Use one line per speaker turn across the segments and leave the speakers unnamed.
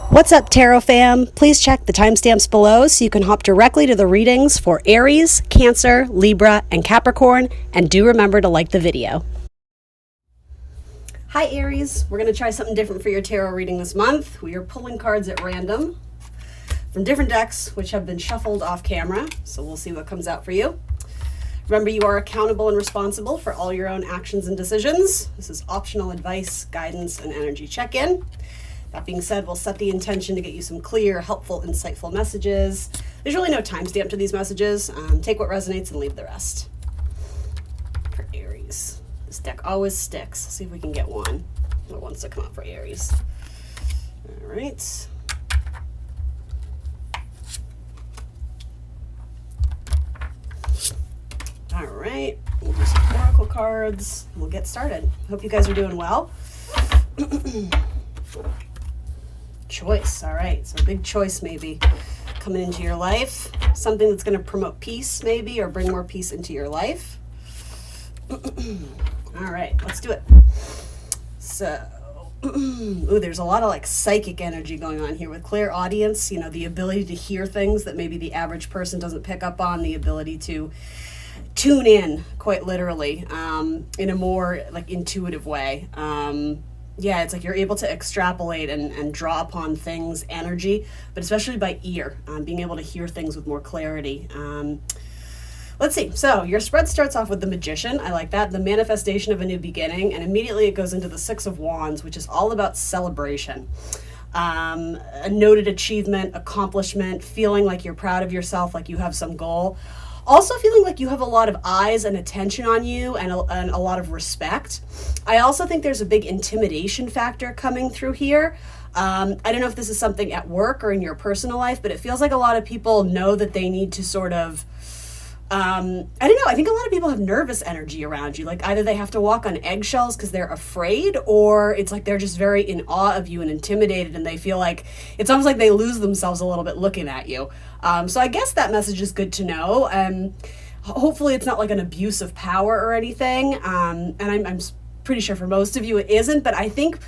What's up, Tarot fam? Please check the timestamps below so you can hop directly to the readings for Aries, Cancer, Libra, and Capricorn, and do remember to like the video. Hi Aries, we're going to try something different for your tarot reading this month. We are pulling cards at random from different decks which have been shuffled off camera, so we'll see what comes out for you. Remember, you are accountable and responsible for all your own actions and decisions. This is optional advice, guidance, and energy check-in. That being said, we'll set the intention to get you some clear, helpful, insightful messages. There's really no timestamp to these messages. Take what resonates and leave the rest. For Aries, this deck always sticks. Let's see if we can get one that wants to come up for Aries. All right. All right, we'll do some oracle cards and we'll get started. Hope you guys are doing well. Choice. All right, so a big choice maybe coming into your life, something that's going to promote peace maybe, or bring more peace into your life. All right, let's do it. So ooh, there's a lot of like psychic energy going on here with clairaudience, you know, the ability to hear things that maybe the average person doesn't pick up on, the ability to tune in quite literally in a more like intuitive way. Yeah, it's like you're able to extrapolate and draw upon things, energy, but especially by ear, being able to hear things with more clarity. Let's see. So your spread starts off with the Magician. I like that. The manifestation of a new beginning. And immediately it goes into the Six of Wands, which is all about celebration. A noted achievement, accomplishment, feeling like you're proud of yourself, like you have some goal. Also feeling like you have a lot of eyes and attention on you and a lot of respect. I also think there's a big intimidation factor coming through here. I don't know if this is something at work or in your personal life, but it feels like a lot of people know that they need to sort of, I don't know, I think a lot of people have nervous energy around you. Like either they have to walk on eggshells because they're afraid, or it's like they're just very in awe of you and intimidated, and they feel like it's almost like they lose themselves a little bit looking at you. So I guess that message is good to know. Hopefully it's not like an abuse of power or anything. And I'm pretty sure for most of you it isn't, but I think,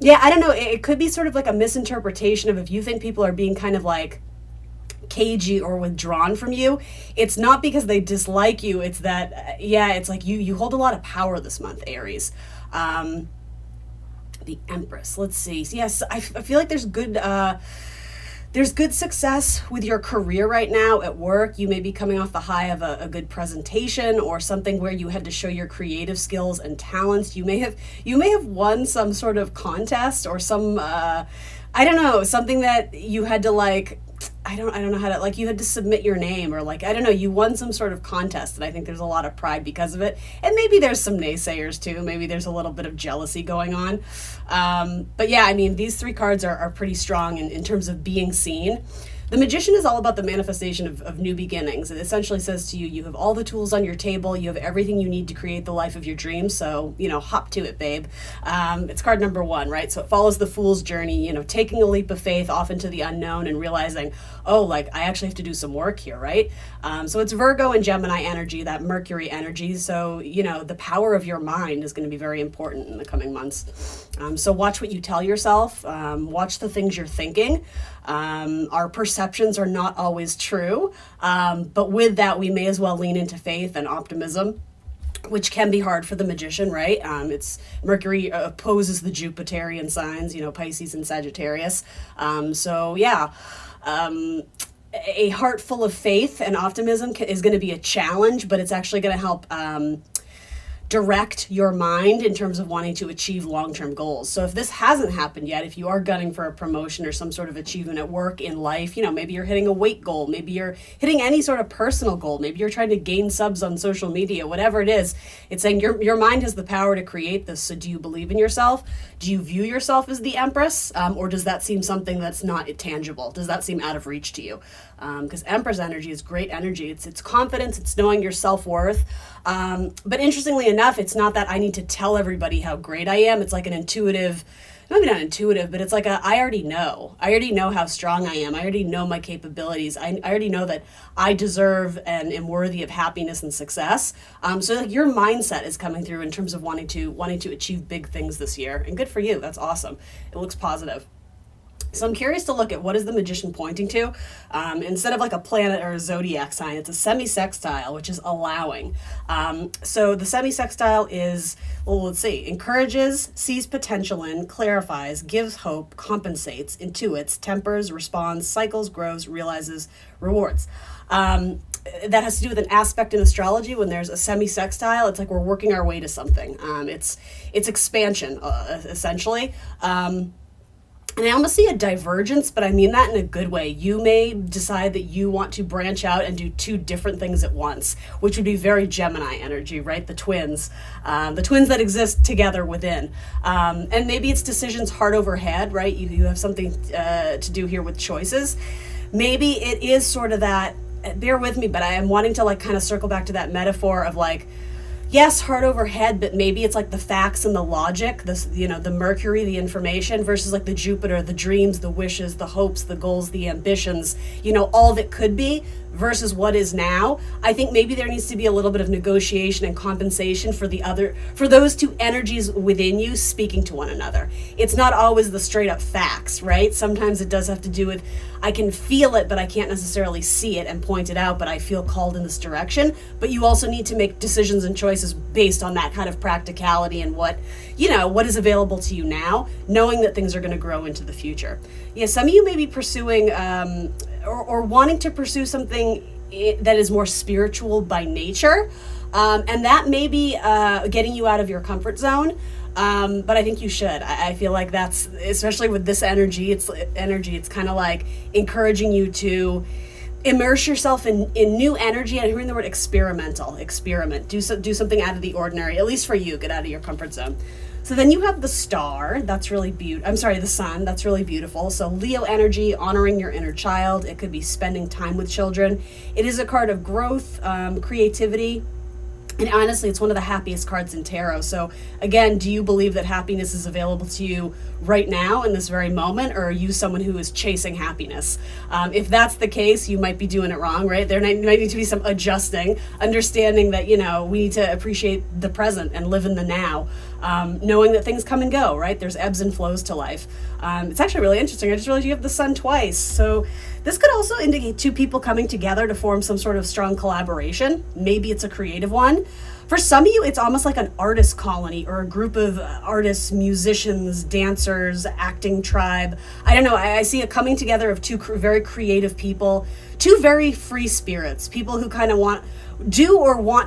yeah, I don't know, it could be sort of like a misinterpretation of if you think people are being kind of like cagey or withdrawn from you, it's not because they dislike you, it's that, yeah, it's like you hold a lot of power this month, Aries. The Empress, let's see. Yes, I feel like there's good success with your career right now at work. You may be coming off the high of a good presentation or something where you had to show your creative skills and talents. You may have won some sort of contest or some I don't know, something that you had to like, I don't know how to, like, you had to submit your name, or like, I don't know, you won some sort of contest, and I think there's a lot of pride because of it. And maybe there's some naysayers too. Maybe there's a little bit of jealousy going on. But yeah, I mean, these three cards are pretty strong in terms of being seen. The Magician is all about the manifestation of new beginnings. It essentially says to you, you have all the tools on your table, you have everything you need to create the life of your dreams, so, you know, hop to it, babe. It's card number 1, right? So it follows the fool's journey, you know, taking a leap of faith off into the unknown and realizing, oh, like, I actually have to do some work here, right? So it's Virgo and Gemini energy, that Mercury energy, so, you know, the power of your mind is going to be very important in the coming months. So watch what you tell yourself, watch the things you're thinking. Our perceptions are not always true, but with that, we may as well lean into faith and optimism, which can be hard for the Magician, right? It's Mercury opposes the Jupiterian signs, you know, Pisces and Sagittarius. So yeah, a heart full of faith and optimism is going to be a challenge, but it's actually going to help direct your mind in terms of wanting to achieve long-term goals. So if this hasn't happened yet, if you are gunning for a promotion or some sort of achievement at work, in life, you know, maybe you're hitting a weight goal, maybe you're hitting any sort of personal goal, maybe you're trying to gain subs on social media, whatever it is, it's saying your mind has the power to create this. So do you believe in yourself? Do you view yourself as the Empress? Or does that seem something that's not tangible? Does that seem out of reach to you? Because Empress energy is great energy. It's confidence, it's knowing your self-worth. But interestingly enough, it's not that I need to tell everybody how great I am. It's like an intuitive, maybe not intuitive, but it's like I already know. I already know how strong I am. I already know my capabilities. I already know that I deserve and am worthy of happiness and success. So like your mindset is coming through in terms of wanting to achieve big things this year. And good for you. That's awesome. It looks positive. So I'm curious to look at what is the magician pointing to. Instead of like a planet or a zodiac sign, it's a semi-sextile, which is allowing. So the semi-sextile is, well, let's see, encourages, sees potential in, clarifies, gives hope, compensates, intuits, tempers, responds, cycles, grows, realizes, rewards. That has to do with an aspect in astrology. When there's a semi-sextile, it's like we're working our way to something. It's expansion, essentially. And I almost see a divergence, but I mean that in a good way. You may decide that you want to branch out and do two different things at once, which would be very Gemini energy, right? The twins that exist together within. And maybe it's decisions heart over head, right? You have something to do here with choices. Maybe it is sort of that, bear with me, but I am wanting to like kind of circle back to that metaphor of like, yes, heart over head, but maybe it's like the facts and the logic, this, the Mercury, the information, versus like the Jupiter, the dreams, the wishes, the hopes, the goals, the ambitions, all that could be versus what is now. I think maybe there needs to be a little bit of negotiation and compensation for those two energies within you speaking to one another. It's not always the straight up facts, right? Sometimes it does have to do with, I can feel it, but I can't necessarily see it and point it out, but I feel called in this direction. But you also need to make decisions and choices based on that kind of practicality and what is available to you now, knowing that things are going to grow into the future. Yeah, some of you may be pursuing or wanting to pursue something that is more spiritual by nature, and that may be getting you out of your comfort zone. But I think you should. I feel like that's, especially with this energy, it's kind of like encouraging you to immerse yourself in new energy. I'm hearing the word experiment. Do something out of the ordinary, at least for you. Get out of your comfort zone. So then you have the star. That's really the sun. That's really beautiful. So Leo energy, honoring your inner child. It could be spending time with children. It is a card of growth, creativity. And honestly, it's one of the happiest cards in tarot. So again, do you believe that happiness is available to you right now in this very moment, or are you someone who is chasing happiness? If that's the case, you might be doing it wrong, right? There might need to be some adjusting, understanding that, we need to appreciate the present and live in the now, knowing that things come and go, right? There's ebbs and flows to life. It's actually really interesting. I just realized you have the sun twice. So this could also indicate two people coming together to form some sort of strong collaboration. Maybe it's a creative one. For some of you, it's almost like an artist colony or a group of artists, musicians, dancers, acting tribe. I don't know. I see a coming together of two very creative people, two very free spirits, people who kind of want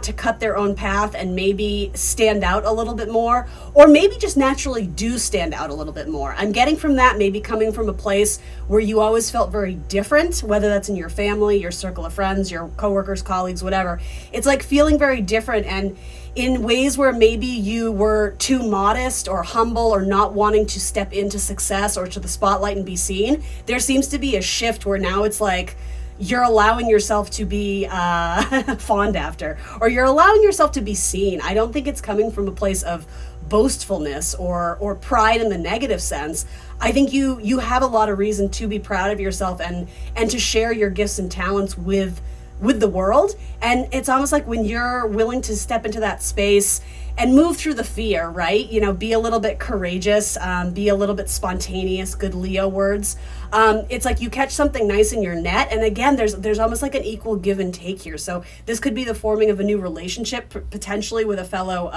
to cut their own path and maybe stand out a little bit more, or maybe just naturally do stand out a little bit more. I'm getting from that maybe coming from a place where you always felt very different, whether that's in your family, your circle of friends, your coworkers, colleagues, whatever. It's like feeling very different, and in ways where maybe you were too modest or humble or not wanting to step into success or to the spotlight and be seen. There seems to be a shift where now it's like you're allowing yourself to be fawned after, or you're allowing yourself to be seen. I don't think it's coming from a place of boastfulness or pride in the negative sense. I think you have a lot of reason to be proud of yourself and to share your gifts and talents with the world. And it's almost like when you're willing to step into that space and move through the fear, right? Be a little bit courageous, be a little bit spontaneous, good Leo words. It's like you catch something nice in your net. And again, there's almost like an equal give and take here. So this could be the forming of a new relationship, potentially with a fellow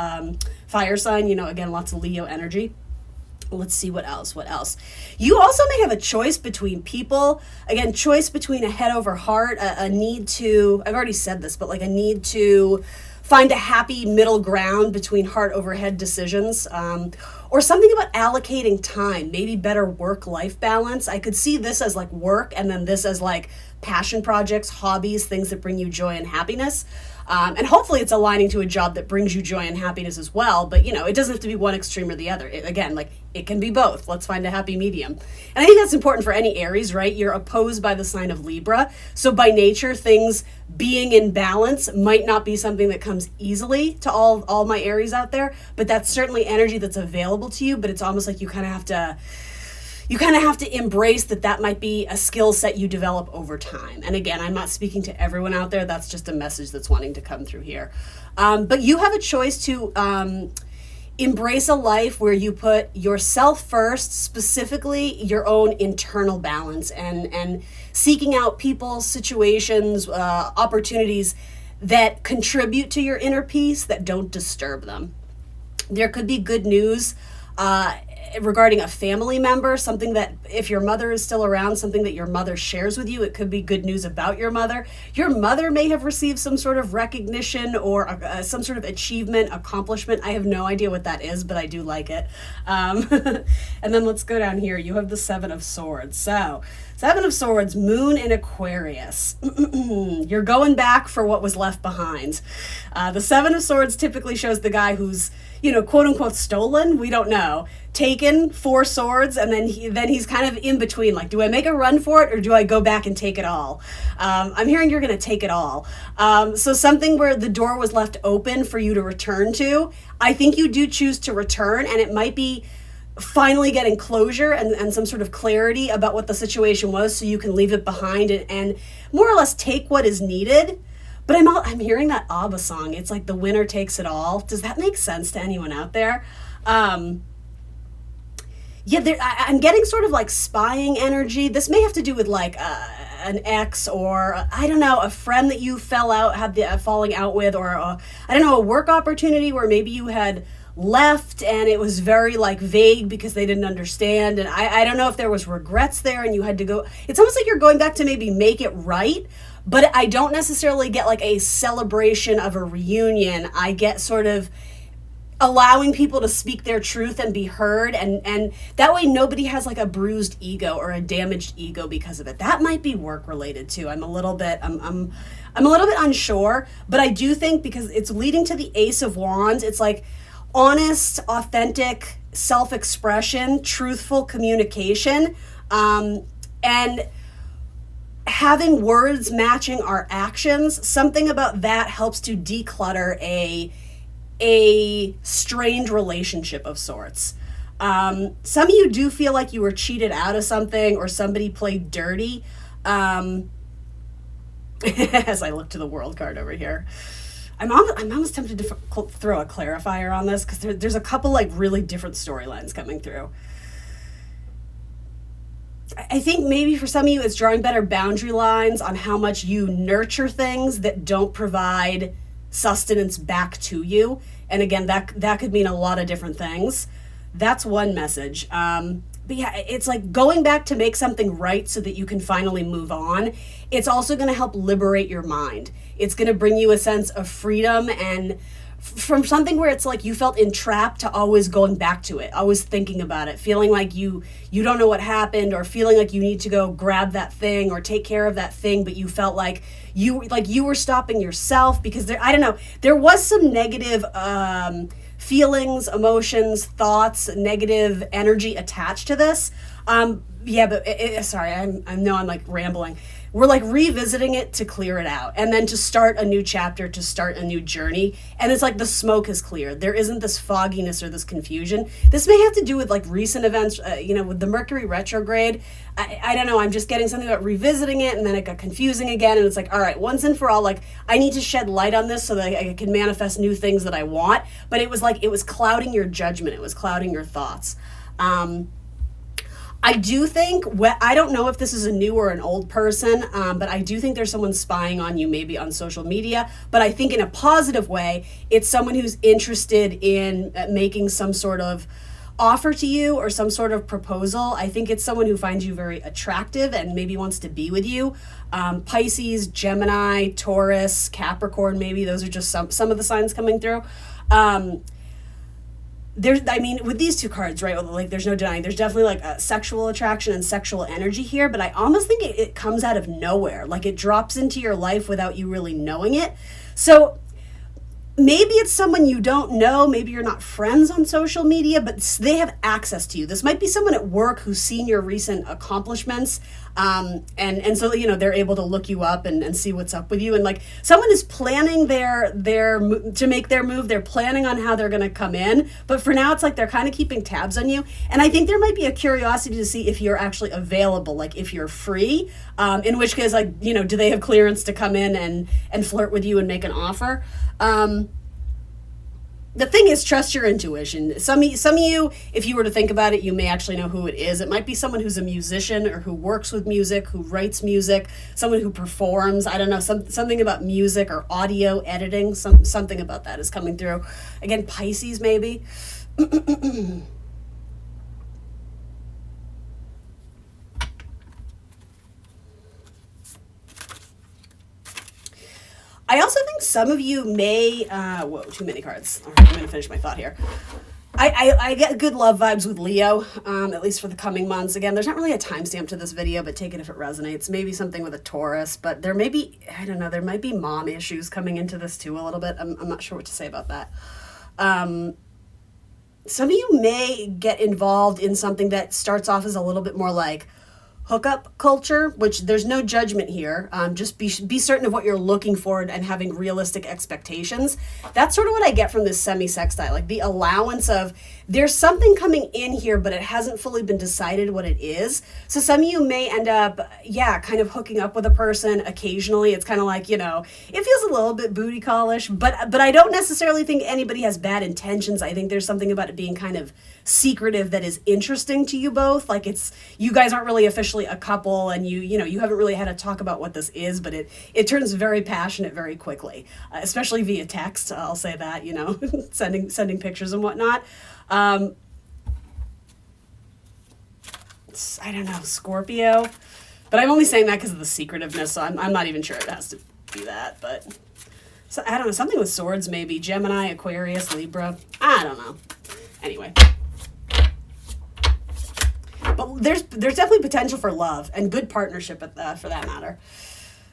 fire sign, again, lots of Leo energy. Let's see what else. You also may have a choice between people. Again, choice between a head over heart, a need to, I've already said this, but like a need to find a happy middle ground between heart over head decisions, or something about allocating time, maybe better work-life balance. I could see this as like work, and then this as like passion projects, hobbies, things that bring you joy and happiness. And hopefully it's aligning to a job that brings you joy and happiness as well. But, it doesn't have to be one extreme or the other. It can be both. Let's find a happy medium. And I think that's important for any Aries, right? You're opposed by the sign of Libra. So by nature, things being in balance might not be something that comes easily to all my Aries out there. But that's certainly energy that's available to you. But it's almost like you kind of have to embrace that might be a skill set you develop over time. And again, I'm not speaking to everyone out there. That's just a message that's wanting to come through here. But you have a choice to embrace a life where you put yourself first, specifically your own internal balance, and seeking out people, situations, opportunities that contribute to your inner peace, that don't disturb them. There could be good news regarding a family member, something that, if your mother is still around, something that your mother shares with you. It could be good news about your mother. Your mother may have received some sort of recognition or some sort of achievement, accomplishment. I have no idea what that is, but I do like it. And then let's go down here. You have the Seven of Swords. So, Seven of Swords, Moon in Aquarius. You're going back for what was left behind. The Seven of Swords typically shows the guy who's, quote unquote stolen. We don't know. Taken 4 swords, and then he's kind of in between. Like, do I make a run for it, or do I go back and take it all? I'm hearing you're going to take it all. So something where the door was left open for you to return to. I think you do choose to return, and it might be finally getting closure and some sort of clarity about what the situation was, so you can leave it behind and more or less take what is needed. But I'm hearing that ABBA song. It's like the winner takes it all. Does that make sense to anyone out there? I'm getting sort of like spying energy. This may have to do with like an ex, or I don't know, a friend that you had the falling out with, or a work opportunity where maybe you had left and it was very like vague because they didn't understand, and I don't know if there was regrets there and you had to go. It's almost like you're going back to maybe make it right, but I don't necessarily get like a celebration of a reunion. I get sort of allowing people to speak their truth and be heard, and that way nobody has like a bruised ego or a damaged ego because of it. That might be work related too. I'm a little bit unsure, but I do think, because it's leading to the Ace of Wands, it's like honest, authentic self-expression, truthful communication, and having words matching our actions. Something about that helps to declutter a strained relationship of sorts. Some of you do feel like you were cheated out of something, or somebody played dirty. As I look to the World card over here, I'm almost tempted to throw a clarifier on this, because there's a couple like really different storylines coming through. I think maybe for some of you it's drawing better boundary lines on how much you nurture things that don't provide sustenance back to you. And again, that could mean a lot of different things. That's one message. But yeah, it's like going back to make something right so that you can finally move on. It's also going to help liberate your mind. It's going to bring you a sense of freedom, and from something where it's like you felt entrapped to always going back to it, always thinking about it, feeling like you don't know what happened, or feeling like you need to go grab that thing or take care of that thing, but you felt like you were stopping yourself because there was some negative feelings, emotions, thoughts, negative energy attached to this. Sorry, I'm like rambling. We're like revisiting it to clear it out, and then to start a new chapter, to start a new journey. And it's like the smoke has cleared. There isn't this fogginess or this confusion. This may have to do with like recent events, with the Mercury retrograde. I don't know. I'm just getting something about revisiting it, and then it got confusing again. And it's like, all right, once and for all, like I need to shed light on this so that I can manifest new things that I want. But it was clouding your judgment. It was clouding your thoughts. I do think, I don't know if this is a new or an old person, but I do think there's someone spying on you, maybe on social media. But I think in a positive way, it's someone who's interested in making some sort of offer to you or some sort of proposal. I think it's someone who finds you very attractive and maybe wants to be with you. Pisces, Gemini, Taurus, Capricorn, maybe those are just some of the signs coming through. With these two cards, right, like there's no denying, there's definitely like a sexual attraction and sexual energy here, but I almost think it comes out of nowhere. Like it drops into your life without you really knowing it. So maybe it's someone you don't know, maybe you're not friends on social media, but they have access to you. This might be someone at work who's seen your recent accomplishments, and so they're able to look you up and see what's up with you. And like someone is planning to make their move. They're planning on how they're going to come in, but for now it's like they're kind of keeping tabs on you. And I think there might be a curiosity to see if you're actually available, like if you're free, in which case, like, do they have clearance to come in and flirt with you and make an offer? The thing is, trust your intuition. Some of you, if you were to think about it, you may actually know who it is. It might be someone who's a musician or who works with music, who writes music, someone who performs. I don't know, something about music or audio editing. Something about that is coming through. Again, Pisces maybe. I also think some of you may, whoa, too many cards. All right, I'm going to finish my thought here. I get good love vibes with Leo, at least for the coming months. Again, there's not really a timestamp to this video, but take it if it resonates. Maybe something with a Taurus, but there may be, I don't know, there might be mom issues coming into this too a little bit. I'm not sure what to say about that. Some of you may get involved in something that starts off as a little bit more like hookup culture, which there's no judgment here. Just be certain of what you're looking for and having realistic expectations. That's sort of what I get from this semi-sextile, like the allowance of there's something coming in here, but it hasn't fully been decided what it is. So some of you may end up, kind of hooking up with a person occasionally. It's kind of like, it feels a little bit booty callish, but I don't necessarily think anybody has bad intentions. I think there's something about it being kind of secretive that is interesting to you both. Like you guys aren't really officially a couple, and you haven't really had to talk about what this is, but it turns very passionate very quickly, especially via text. I'll say that, sending pictures and whatnot. I don't know, Scorpio, but I'm only saying that because of the secretiveness, so I'm not even sure it has to be that, but so I don't know, something with swords maybe, Gemini, Aquarius, Libra, I don't know. Anyway, but there's definitely potential for love and good partnership for that matter.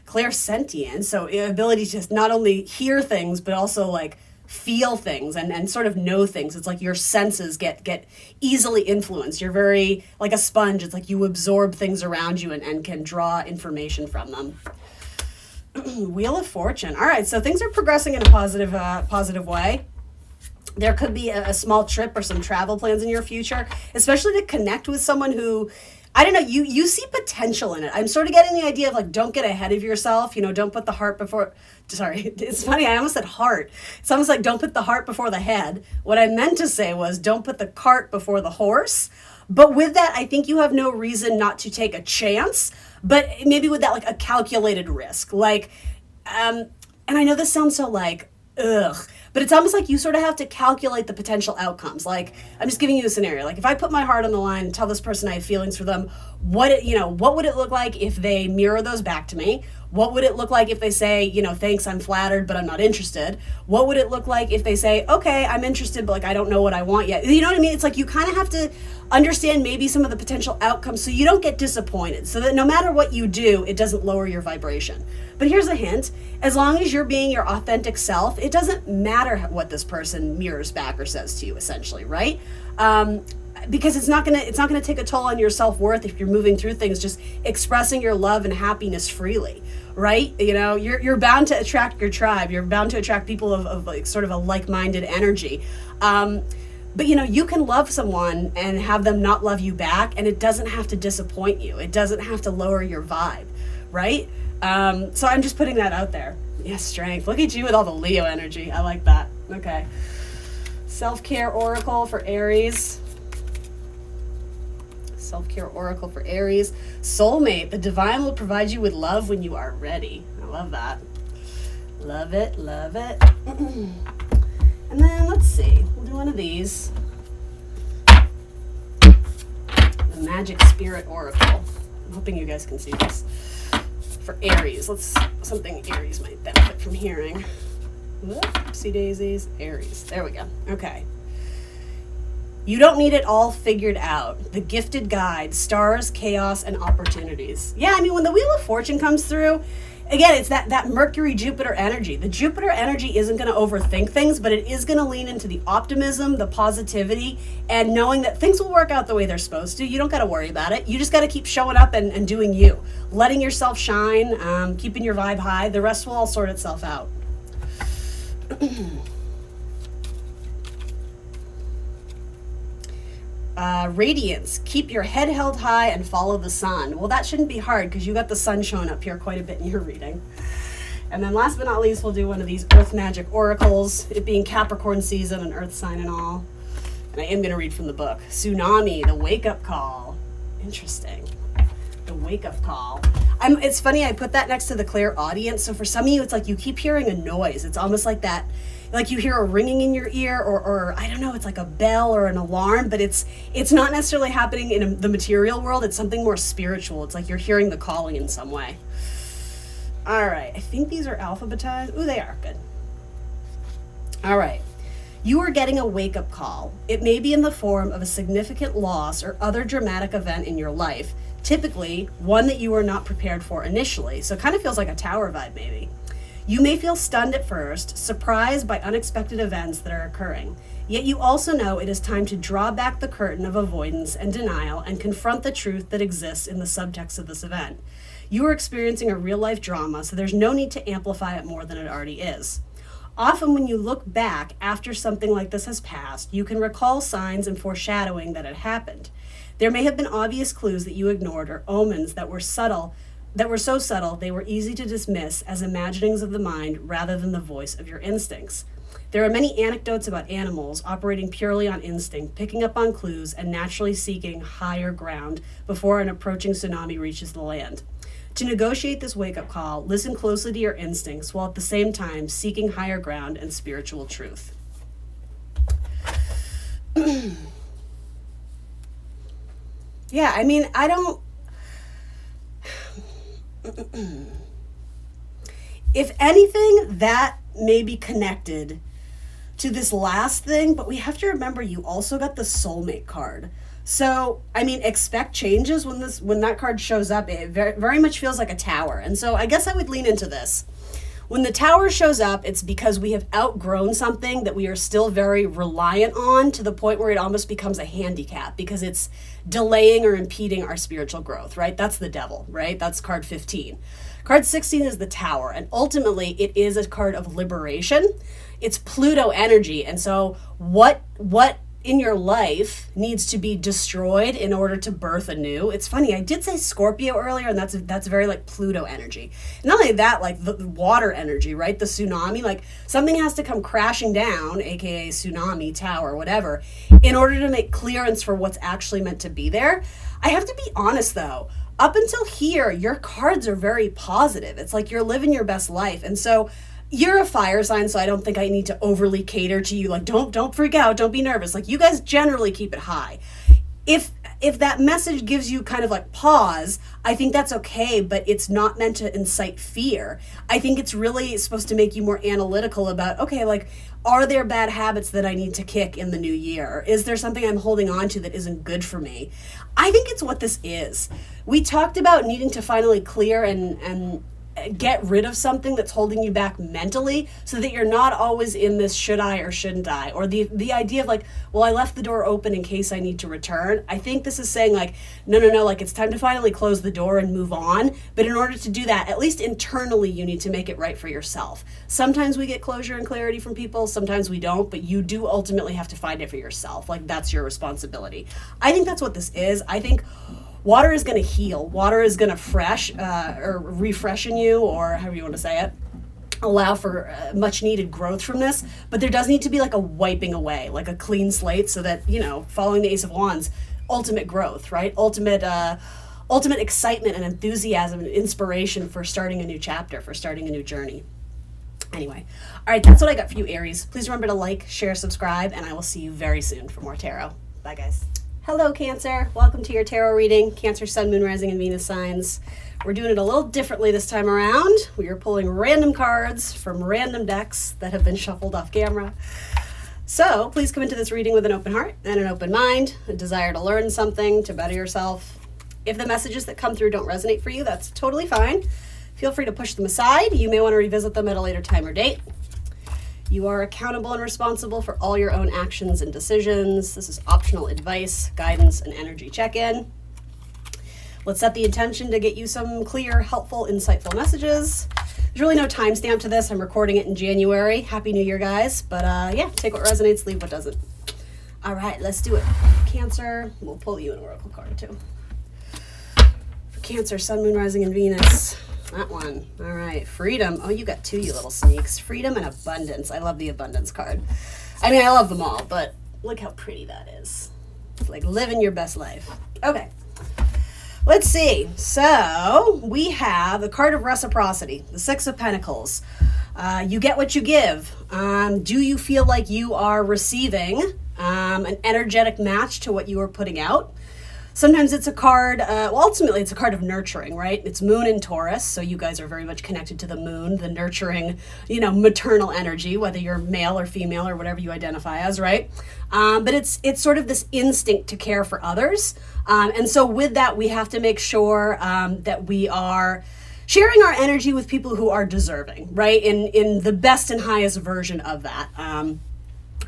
Clairsentient, so ability to not only hear things but also like feel things and sort of know things. It's like your senses get easily influenced. You're very like a sponge. It's like you absorb things around you and can draw information from them. Wheel of Fortune. All right, so things are progressing in a positive way. There could be a small trip or some travel plans in your future, especially to connect with someone who, I don't know, you see potential in it. I'm sort of getting the idea of like, don't get ahead of yourself. Don't put the heart before, sorry, it's funny, I almost said heart. It's almost like don't put the heart before the head. What I meant to say was don't put the cart before the horse. But with that, I think you have no reason not to take a chance, but maybe with that, like a calculated risk. Like, and I know this sounds so like, ugh, but it's almost like you sort of have to calculate the potential outcomes. Like, I'm just giving you a scenario. Like, if I put my heart on the line and tell this person I have feelings for them, what would it look like if they mirror those back to me? What would it look like if they say, thanks, I'm flattered, but I'm not interested? What would it look like if they say, okay, I'm interested, but like, I don't know what I want yet? You know what I mean? It's like you kind of have to understand maybe some of the potential outcomes so you don't get disappointed, so that no matter what you do, it doesn't lower your vibration. But here's a hint. As long as you're being your authentic self, it doesn't matter what this person mirrors back or says to you, essentially, right? Because it's not gonna take a toll on your self-worth if you're moving through things, just expressing your love and happiness freely, right? You're bound to attract your tribe. You're bound to attract people of like sort of a like-minded energy. But you can love someone and have them not love you back, and it doesn't have to disappoint you. It doesn't have to lower your vibe, right? So I'm just putting that out there. Yes, strength. Look at you with all the Leo energy. I like that. Okay. Self-care oracle for Aries. Self-care oracle for Aries. Soulmate. The divine will provide you with love when you are ready. I love that. Love it. Love it. And then let's see. We'll do one of these. The Magic Spirit Oracle. I'm hoping you guys can see this. For Aries. Something Aries might benefit from hearing. Whoopsie daisies. Aries. There we go. Okay. You don't need it all figured out. The gifted guide, stars, chaos, and opportunities. Yeah, I mean, when the Wheel of Fortune comes through, again, it's that Mercury-Jupiter energy. The Jupiter energy isn't going to overthink things, but it is going to lean into the optimism, the positivity, and knowing that things will work out the way they're supposed to. You don't got to worry about it. You just got to keep showing up and doing you. Letting yourself shine, keeping your vibe high. The rest will all sort itself out. Radiance, keep your head held high and follow the sun. Well, that shouldn't be hard because you got the sun showing up here quite a bit in your reading. And then last but not least, we'll do one of these Earth Magic Oracles, it being Capricorn season and Earth sign and all. And I am going to read from the book. Tsunami, the wake-up call. Interesting. The wake-up call. It's funny, I put that next to the clairaudience. So for some of you, it's like you keep hearing a noise. It's almost like that, like you hear a ringing in your ear, or I don't know, it's like a bell or an alarm, but it's not necessarily happening in the material world. It's something more spiritual. It's like you're hearing the calling in some way. All right, I think these are alphabetized. Ooh, they are, good. All right. You are getting a wake-up call. It may be in the form of a significant loss or other dramatic event in your life, typically one that you were not prepared for initially. So it kind of feels like a tower vibe maybe. You may feel stunned at first, surprised by unexpected events that are occurring. Yet you also know it is time to draw back the curtain of avoidance and denial and confront the truth that exists in the subtext of this event. You are experiencing a real-life drama, so there's no need to amplify it more than it already is. Often when you look back after something like this has passed, you can recall signs and foreshadowing that had happened. There may have been obvious clues that you ignored or omens that were so subtle they were easy to dismiss as imaginings of the mind rather than the voice of your instincts. There are many anecdotes about animals operating purely on instinct, picking up on clues and naturally seeking higher ground before an approaching tsunami reaches the land. To negotiate this wake-up call, listen closely to your instincts while at the same time seeking higher ground and spiritual truth. Yeah, I mean, I don't... If anything, that may be connected to this last thing, but we have to remember you also got the soulmate card. So, I mean, expect changes when that card shows up. It very much feels like a tower. And so I guess I would lean into this. When the tower shows up, it's because we have outgrown something that we are still very reliant on to the point where it almost becomes a handicap because it's delaying or impeding our spiritual growth, right? That's the devil, right? That's card 15. Card 16 is the tower, and ultimately it is a card of liberation. It's Pluto energy, and so what in your life needs to be destroyed in order to birth anew. It's funny, I did say Scorpio earlier, and that's very like Pluto energy. And not only that, like the water energy, right? The tsunami, like something has to come crashing down, aka tsunami, tower, whatever, in order to make clearance for what's actually meant to be there. I have to be honest though, up until here, your cards are very positive. It's like you're living your best life. And so you're a fire sign, so I don't think I need to overly cater to you. Like, don't freak out. Don't be nervous. Like, you guys generally keep it high. If that message gives you kind of like pause, I think that's okay, but it's not meant to incite fear. I think it's really supposed to make you more analytical about, okay, like, are there bad habits that I need to kick in the new year? Is there something I'm holding on to that isn't good for me? I think it's what this is. We talked about needing to finally clear and get rid of something that's holding you back mentally so that you're not always in this should I or shouldn't I, or the idea of like, well, I left the door open in case I need to return. I think this is saying like, no, like it's time to finally close the door and move on. But in order to do that, at least internally, you need to make it right for yourself. Sometimes we get closure and clarity from people, sometimes we don't, but you do ultimately have to find it for yourself. Like that's your responsibility. I think that's what this is. I think water is going to heal. Water is going to or refresh in you, or however you want to say it, allow for much needed growth from this. But there does need to be like a wiping away, like a clean slate so that, you know, following the Ace of Wands, ultimate growth, right? Ultimate excitement and enthusiasm and inspiration for starting a new chapter, for starting a new journey. Anyway, all right, that's what I got for you, Aries. Please remember to like, share, subscribe, and I will see you very soon for more tarot. Bye, guys. Hello, Cancer. Welcome to your tarot reading. Cancer, Sun, Moon, Rising, and Venus signs. We're doing it a little differently this time around. We are pulling random cards from random decks that have been shuffled off camera. So please come into this reading with an open heart and an open mind, a desire to learn something, to better yourself. If the messages that come through don't resonate for you, that's totally fine. Feel free to push them aside. You may want to revisit them at a later time or date. You are accountable and responsible for all your own actions and decisions. This is optional advice, guidance, and energy check-in. Let's set the intention to get you some clear, helpful, insightful messages. There's really no timestamp to this. I'm recording it in January. Happy New Year, guys. But yeah, take what resonates, leave what doesn't. All right, let's do it. Cancer, we'll pull you an oracle card too. For Cancer, Sun, Moon, Rising, and Venus. That one. All right. Freedom. Oh, you got two, you little sneaks. Freedom and abundance. I love the abundance card. I mean, I love them all, but look how pretty that is. It's like living your best life. Okay. Let's see. So we have the card of reciprocity, the Six of Pentacles. You get what you give. Do you feel like you are receiving an energetic match to what you are putting out? Sometimes it's a card, ultimately it's a card of nurturing, right? It's moon in Taurus, so you guys are very much connected to the moon, the nurturing, maternal energy, whether you're male or female or whatever you identify as, right? But it's sort of this instinct to care for others. And so with that, we have to make sure that we are sharing our energy with people who are deserving, right? In the best and highest version of that. And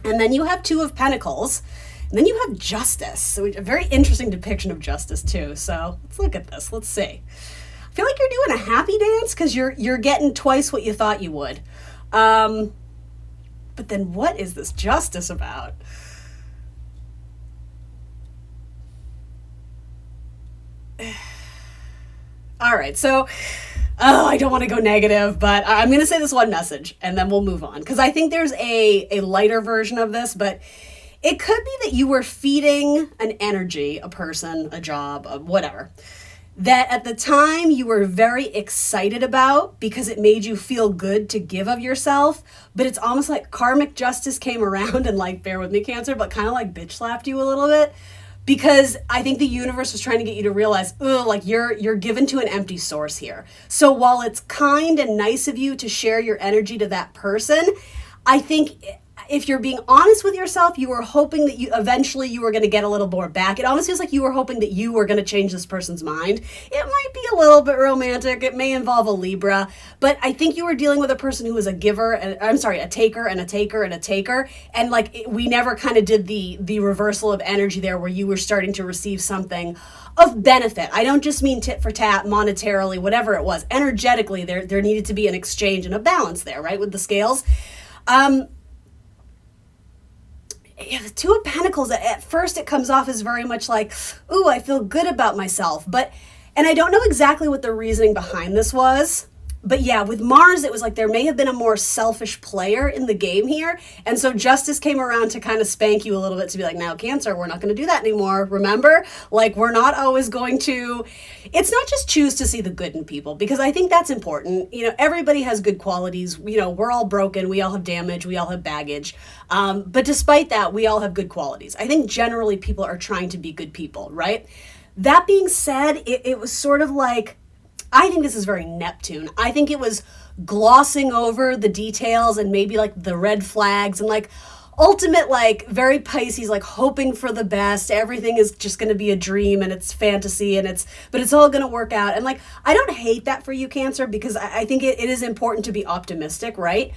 then you have Two of Pentacles. And then you have Justice, so a very interesting depiction of justice too. So let's look at this. Let's see. I feel like you're doing a happy dance because you're getting twice what you thought you would. But then what is this justice about? All right, so I don't want to go negative, but I'm going to say this one message and then we'll move on because I think there's a lighter version of this, but it could be that you were feeding an energy, a person, a job, whatever, that at the time you were very excited about because it made you feel good to give of yourself, but it's almost like karmic justice came around and like, bear with me, Cancer, but kind of like bitch slapped you a little bit because I think the universe was trying to get you to realize, like you're given to an empty source here. So while it's kind and nice of you to share your energy to that person, I think if you're being honest with yourself, you were hoping that eventually you were going to get a little more back. It almost feels like you were hoping that you were going to change this person's mind. It might be a little bit romantic. It may involve a Libra, but I think you were dealing with a person who was a giver, and a taker and a taker and a taker. And we never kind of did the reversal of energy there where you were starting to receive something of benefit. I don't just mean tit for tat, monetarily, whatever it was. Energetically, there needed to be an exchange and a balance there, right, with the scales. Yeah, the Two of Pentacles, at first it comes off as very much like, ooh, I feel good about myself. And I don't know exactly what the reasoning behind this was. But yeah, with Mars, it was like there may have been a more selfish player in the game here. And so justice came around to kind of spank you a little bit to be like, now, Cancer, we're not going to do that anymore. Remember? Like, we're not always going to, it's not just choose to see the good in people, because I think that's important. Everybody has good qualities. We're all broken. We all have damage. We all have baggage. But despite that, we all have good qualities. I think generally people are trying to be good people, right? That being said, it was sort of like, I think this is very Neptune. I think it was glossing over the details and maybe like the red flags and like ultimate, like very Pisces, like hoping for the best. Everything is just going to be a dream and it's fantasy but it's all going to work out. And like, I don't hate that for you, Cancer, because I think it is important to be optimistic, right?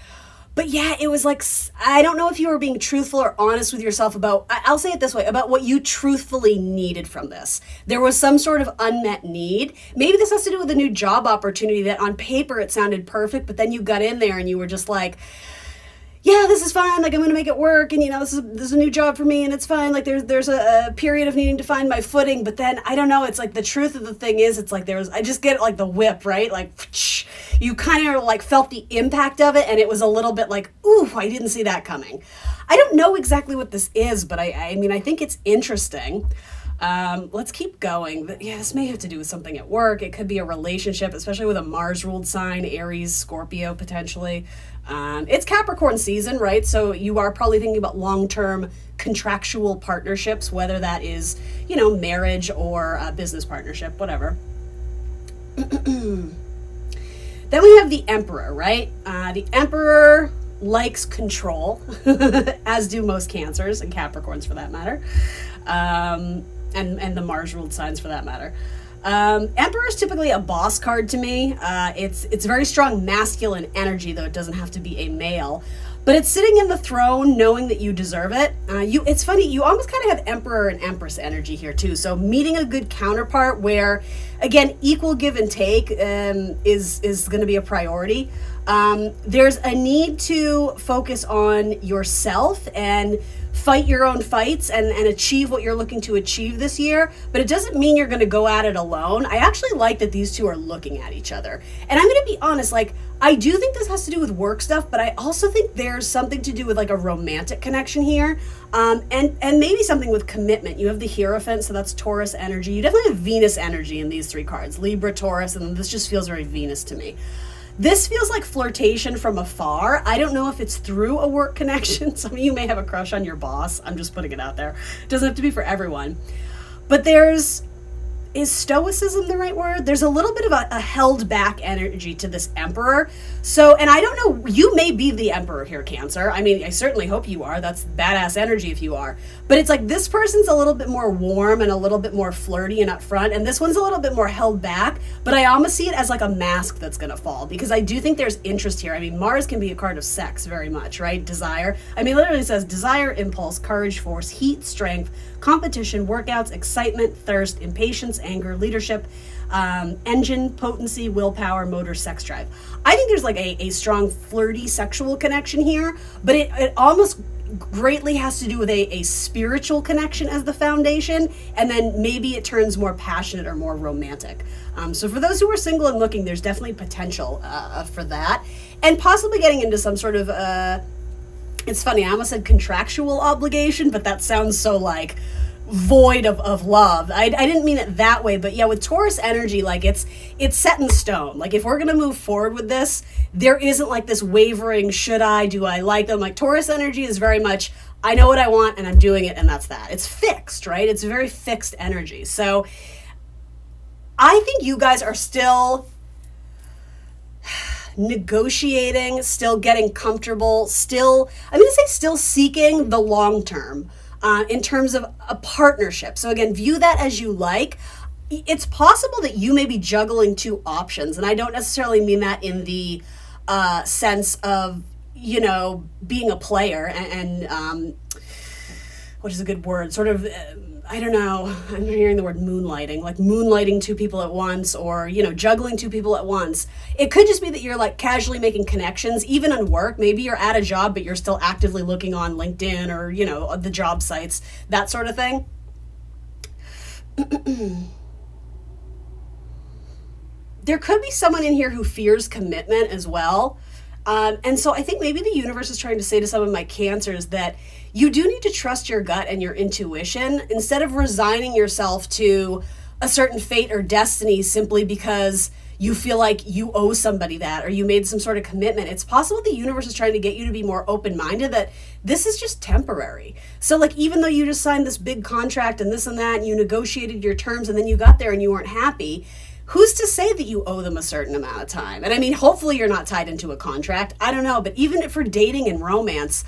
But yeah, it was like, I don't know if you were being truthful or honest with yourself about, I'll say it this way, about what you truthfully needed from this. There was some sort of unmet need. Maybe this has to do with a new job opportunity that on paper it sounded perfect, but then you got in there and you were just like, yeah, this is fine. Like, I'm going to make it work. And, this is a new job for me and it's fine. Like, there's a period of needing to find my footing. But then, I don't know. It's like the truth of the thing is, it's like I just get like the whip, right? Like, you kind of like felt the impact of it. And it was a little bit like, ooh, I didn't see that coming. I don't know exactly what this is, but I mean, I think it's interesting. Let's keep going. But yeah, this may have to do with something at work. It could be a relationship, especially with a Mars-ruled sign, Aries, Scorpio, potentially. It's Capricorn season, right? So you are probably thinking about long-term contractual partnerships, whether that is, marriage or a business partnership, whatever. Then we have the Emperor, right? The Emperor likes control, as do most Cancers and Capricorns for that matter. And the Mars-ruled signs for that matter. Emperor is typically a boss card to me. It's very strong masculine energy, though it doesn't have to be a male. But it's sitting in the throne knowing that you deserve it. It's funny, you almost kind of have Emperor and Empress energy here too. So meeting a good counterpart where, again, equal give and take is going to be a priority. There's a need to focus on yourself and fight your own fights and achieve what you're looking to achieve this year, but it doesn't mean you're going to go at it alone. I actually like that these two are looking at each other. And I'm going to be honest, like, I do think this has to do with work stuff, but I also think there's something to do with like a romantic connection here, and maybe something with commitment. You have the Hierophant, so that's Taurus energy. You definitely have Venus energy in these three cards, Libra, Taurus, and this just feels very Venus to me. This feels like flirtation from afar. I don't know if it's through a work connection. Some of you may have a crush on your boss. I'm just putting it out there. It doesn't have to be for everyone. But is stoicism the right word? There's a little bit of a held back energy to this Emperor. So, and I don't know, you may be the Emperor here, Cancer. I mean, I certainly hope you are. That's badass energy if you are. But it's like this person's a little bit more warm and a little bit more flirty and upfront, and this one's a little bit more held back. But I almost see it as like a mask that's going to fall, because I do think there's interest here. I mean, Mars can be a card of sex very much, right? Desire. I mean, literally says desire, impulse, courage, force, heat, strength, competition, workouts, excitement, thirst, impatience, anger, leadership, engine, potency, willpower, motor, sex drive. I think there's like a strong flirty sexual connection here, but it almost greatly has to do with a spiritual connection as the foundation, and then maybe it turns more passionate or more romantic. So for those who are single and looking, there's definitely potential for that, and possibly getting into some sort of it's funny, I almost said contractual obligation, but that sounds so like void of love. I didn't mean it that way, but yeah, with Taurus energy, like it's set in stone. Like if we're gonna move forward with this, there isn't like this wavering, do I like them? Like Taurus energy is very much, I know what I want and I'm doing it, and that's that. It's fixed, right? It's very fixed energy. So I think you guys are still negotiating, still getting comfortable, still seeking the long term in terms of a partnership. So again, view that as you like. It's possible that you may be juggling two options, and I don't necessarily mean that in the sense of, being a player and what is a good word? Sort of, I don't know, I'm hearing the word moonlighting, like moonlighting two people at once, or, juggling two people at once. It could just be that you're like casually making connections, even on work. Maybe you're at a job, but you're still actively looking on LinkedIn or, the job sites, that sort of thing. There could be someone in here who fears commitment as well. And so I think maybe the universe is trying to say to some of my Cancers that you do need to trust your gut and your intuition instead of resigning yourself to a certain fate or destiny simply because you feel like you owe somebody that, or you made some sort of commitment. It's possible the universe is trying to get you to be more open-minded, that this is just temporary. So like, even though you just signed this big contract and this and that, and you negotiated your terms and then you got there and you weren't happy, who's to say that you owe them a certain amount of time? And I mean, hopefully you're not tied into a contract. I don't know, but even for dating and romance,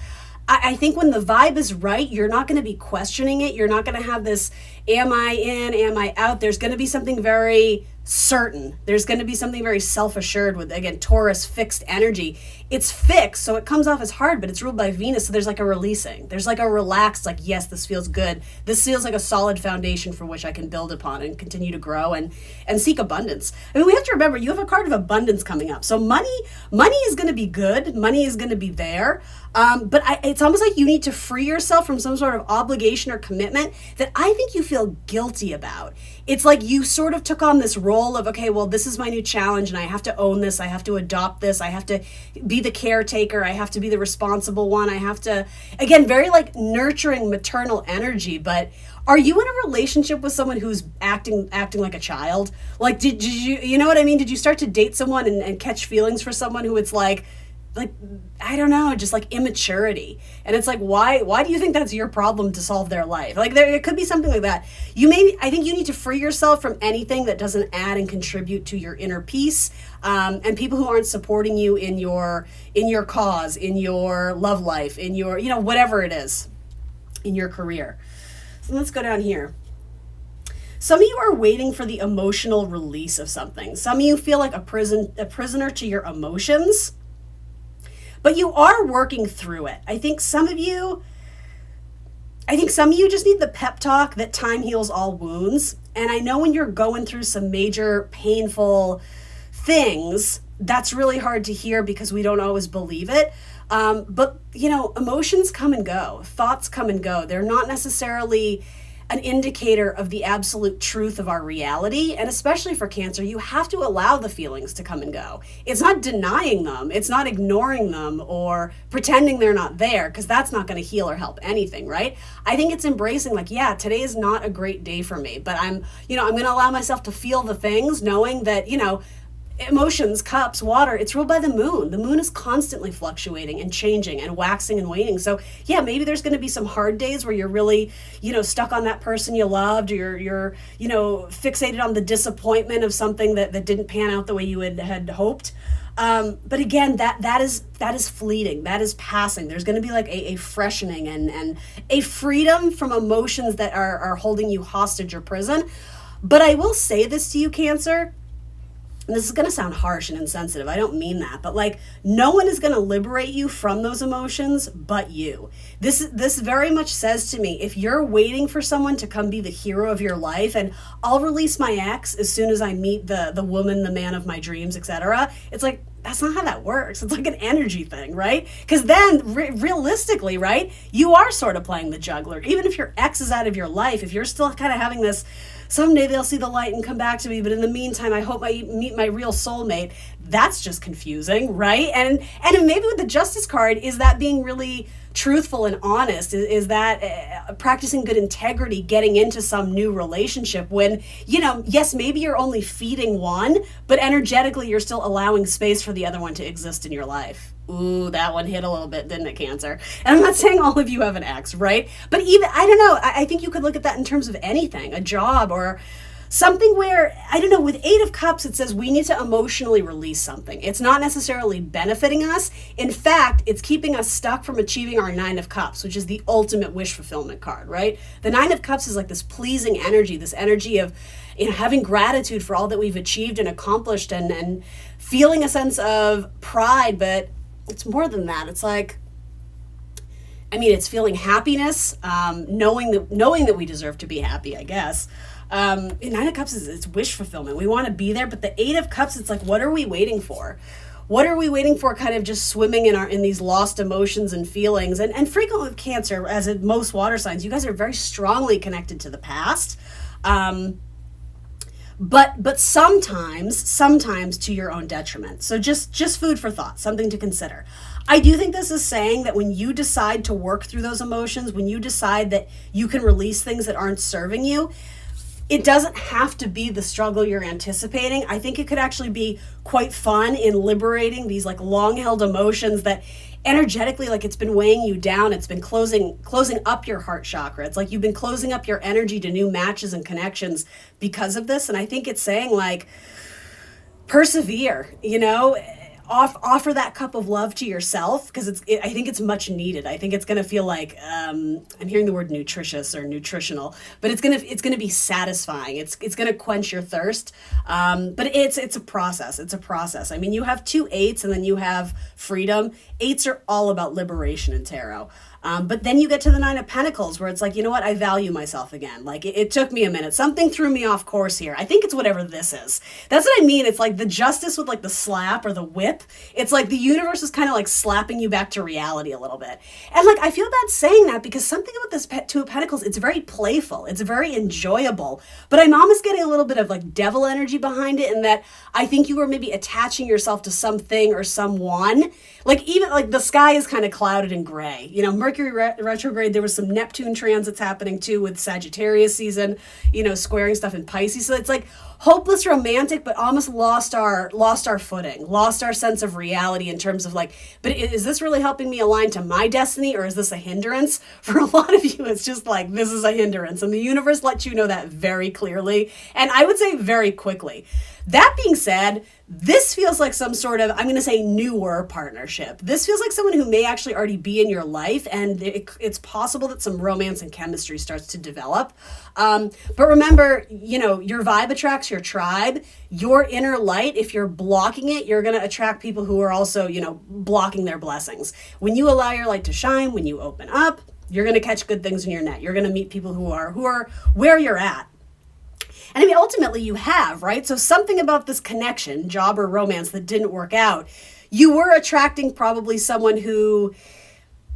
I think when the vibe is right, you're not going to be questioning it. You're not going to have this, am I in, am I out? There's going to be something very certain. There's going to be something very self-assured with, again, Taurus fixed energy. It's fixed, so it comes off as hard, but it's ruled by Venus, so there's like a releasing. There's like a relaxed, like, yes, this feels good. This feels like a solid foundation for which I can build upon and continue to grow and seek abundance. I mean, we have to remember, you have a card of abundance coming up. So money is going to be good. Money is going to be there. But it's almost like you need to free yourself from some sort of obligation or commitment that I think you feel guilty about. It's like you sort of took on this role of, okay, well, this is my new challenge and I have to own this. I have to adopt this. I have to be the caretaker. I have to be the responsible one. I have to, again, very like nurturing maternal energy. But are you in a relationship with someone who's acting like a child? Like, did you, you know what I mean? Did you start to date someone and catch feelings for someone who it's like, I don't know, just like immaturity. And it's like, why do you think that's your problem to solve their life? Like it could be something like that. I think you need to free yourself from anything that doesn't add and contribute to your inner peace. And people who aren't supporting you in your cause, in your love life, in your, whatever it is, in your career. So let's go down here. Some of you are waiting for the emotional release of something. Some of you feel like a prisoner to your emotions. But you are working through it. I think some of you just need the pep talk that time heals all wounds. And I know when you're going through some major painful things, that's really hard to hear because we don't always believe it. But, emotions come and go, thoughts come and go. They're not necessarily an indicator of the absolute truth of our reality. And especially for Cancer, you have to allow the feelings to come and go. It's not denying them, it's not ignoring them or pretending they're not there, because that's not going to heal or help anything, right? I think it's embracing, like, yeah, today is not a great day for me, but I'm going to allow myself to feel the things, knowing that, emotions, cups, water, it's ruled by the moon. The moon is constantly fluctuating and changing and waxing and waning. So yeah, maybe there's going to be some hard days where you're really, stuck on that person you loved, or you're fixated on the disappointment of something that didn't pan out the way you had hoped. But again, that is fleeting. That is passing. There's going to be like a freshening and a freedom from emotions that are holding you hostage or prison. But I will say this to you, Cancer, and this is going to sound harsh and insensitive. I don't mean that, but like, no one is going to liberate you from those emotions but you. This very much says to me, if you're waiting for someone to come be the hero of your life, and I'll release my ex as soon as I meet the woman, the man of my dreams, etc., it's like, that's not how that works. It's like an energy thing, right? Because then realistically, right, you are sort of playing the juggler. Even if your ex is out of your life, if you're still kind of having this, someday they'll see the light and come back to me, but in the meantime, I hope I meet my real soulmate, that's just confusing, right? And maybe with the Justice card, is that being really truthful and honest? Is that practicing good integrity, getting into some new relationship when, yes, maybe you're only feeding one, but energetically you're still allowing space for the other one to exist in your life. Ooh, that one hit a little bit, didn't it, Cancer? And I'm not saying all of you have an ex, right? But even, I don't know, I think you could look at that in terms of anything, a job or something where, I don't know, with 8 of Cups, it says we need to emotionally release something. It's not necessarily benefiting us. In fact, it's keeping us stuck from achieving our 9 of Cups, which is the ultimate wish fulfillment card, right? The 9 of Cups is like this pleasing energy, this energy of having gratitude for all that we've achieved and accomplished, and feeling a sense of pride, but it's more than that. It's like, it's feeling happiness, knowing that we deserve to be happy, I guess. 9 of Cups it's wish fulfillment. We want to be there, but the 8 of Cups, it's like, what are we waiting for? What are we waiting for? Kind of just swimming in these lost emotions and feelings. And frequently with Cancer, as in most water signs, you guys are very strongly connected to the past. But sometimes to your own detriment. So just food for thought, something to consider. I do think this is saying that when you decide to work through those emotions, when you decide that you can release things that aren't serving you, it doesn't have to be the struggle you're anticipating. I think it could actually be quite fun in liberating these like long-held emotions that energetically, like, it's been weighing you down. It's been closing up your heart chakra. It's like you've been closing up your energy to new matches and connections because of this. And I think it's saying, like, persevere, offer that cup of love to yourself, because I think it's much needed. I think it's going to feel like, I'm hearing the word nutritious or nutritional, but it's going to be satisfying. It's going to quench your thirst. But it's a process. It's a process. You have 2 8s and then you have freedom. 8s are all about liberation in tarot. But then you get to the 9 of Pentacles, where it's like, you know what? I value myself again. Like, it took me a minute. Something threw me off course here. I think it's whatever this is. That's what I mean. It's like the Justice with like the slap or the whip. It's like the universe is kind of like slapping you back to reality a little bit. And like, I feel bad saying that, because something about this 2 of Pentacles, it's very playful. It's very enjoyable. But I'm almost getting a little bit of like devil energy behind it, in that I think you are maybe attaching yourself to something or someone. Like, even like the sky is kind of clouded and gray. Mercury retrograde, there was some Neptune transits happening too with Sagittarius season, squaring stuff in Pisces. So it's like hopeless romantic, but almost lost our footing, lost our sense of reality in terms of like, but is this really helping me align to my destiny, or is this a hindrance? For a lot of you, it's just like, this is a hindrance. And the universe lets you know that very clearly. And I would say very quickly. That being said, this feels like some sort of, I'm going to say, newer partnership. This feels like someone who may actually already be in your life, and it's possible that some romance and chemistry starts to develop. But remember, your vibe attracts your tribe. Your inner light, if you're blocking it, you're going to attract people who are also, blocking their blessings. When you allow your light to shine, when you open up, you're going to catch good things in your net. You're going to meet people who are where you're at. And ultimately you have, right? So something about this connection, job or romance, that didn't work out, you were attracting probably someone who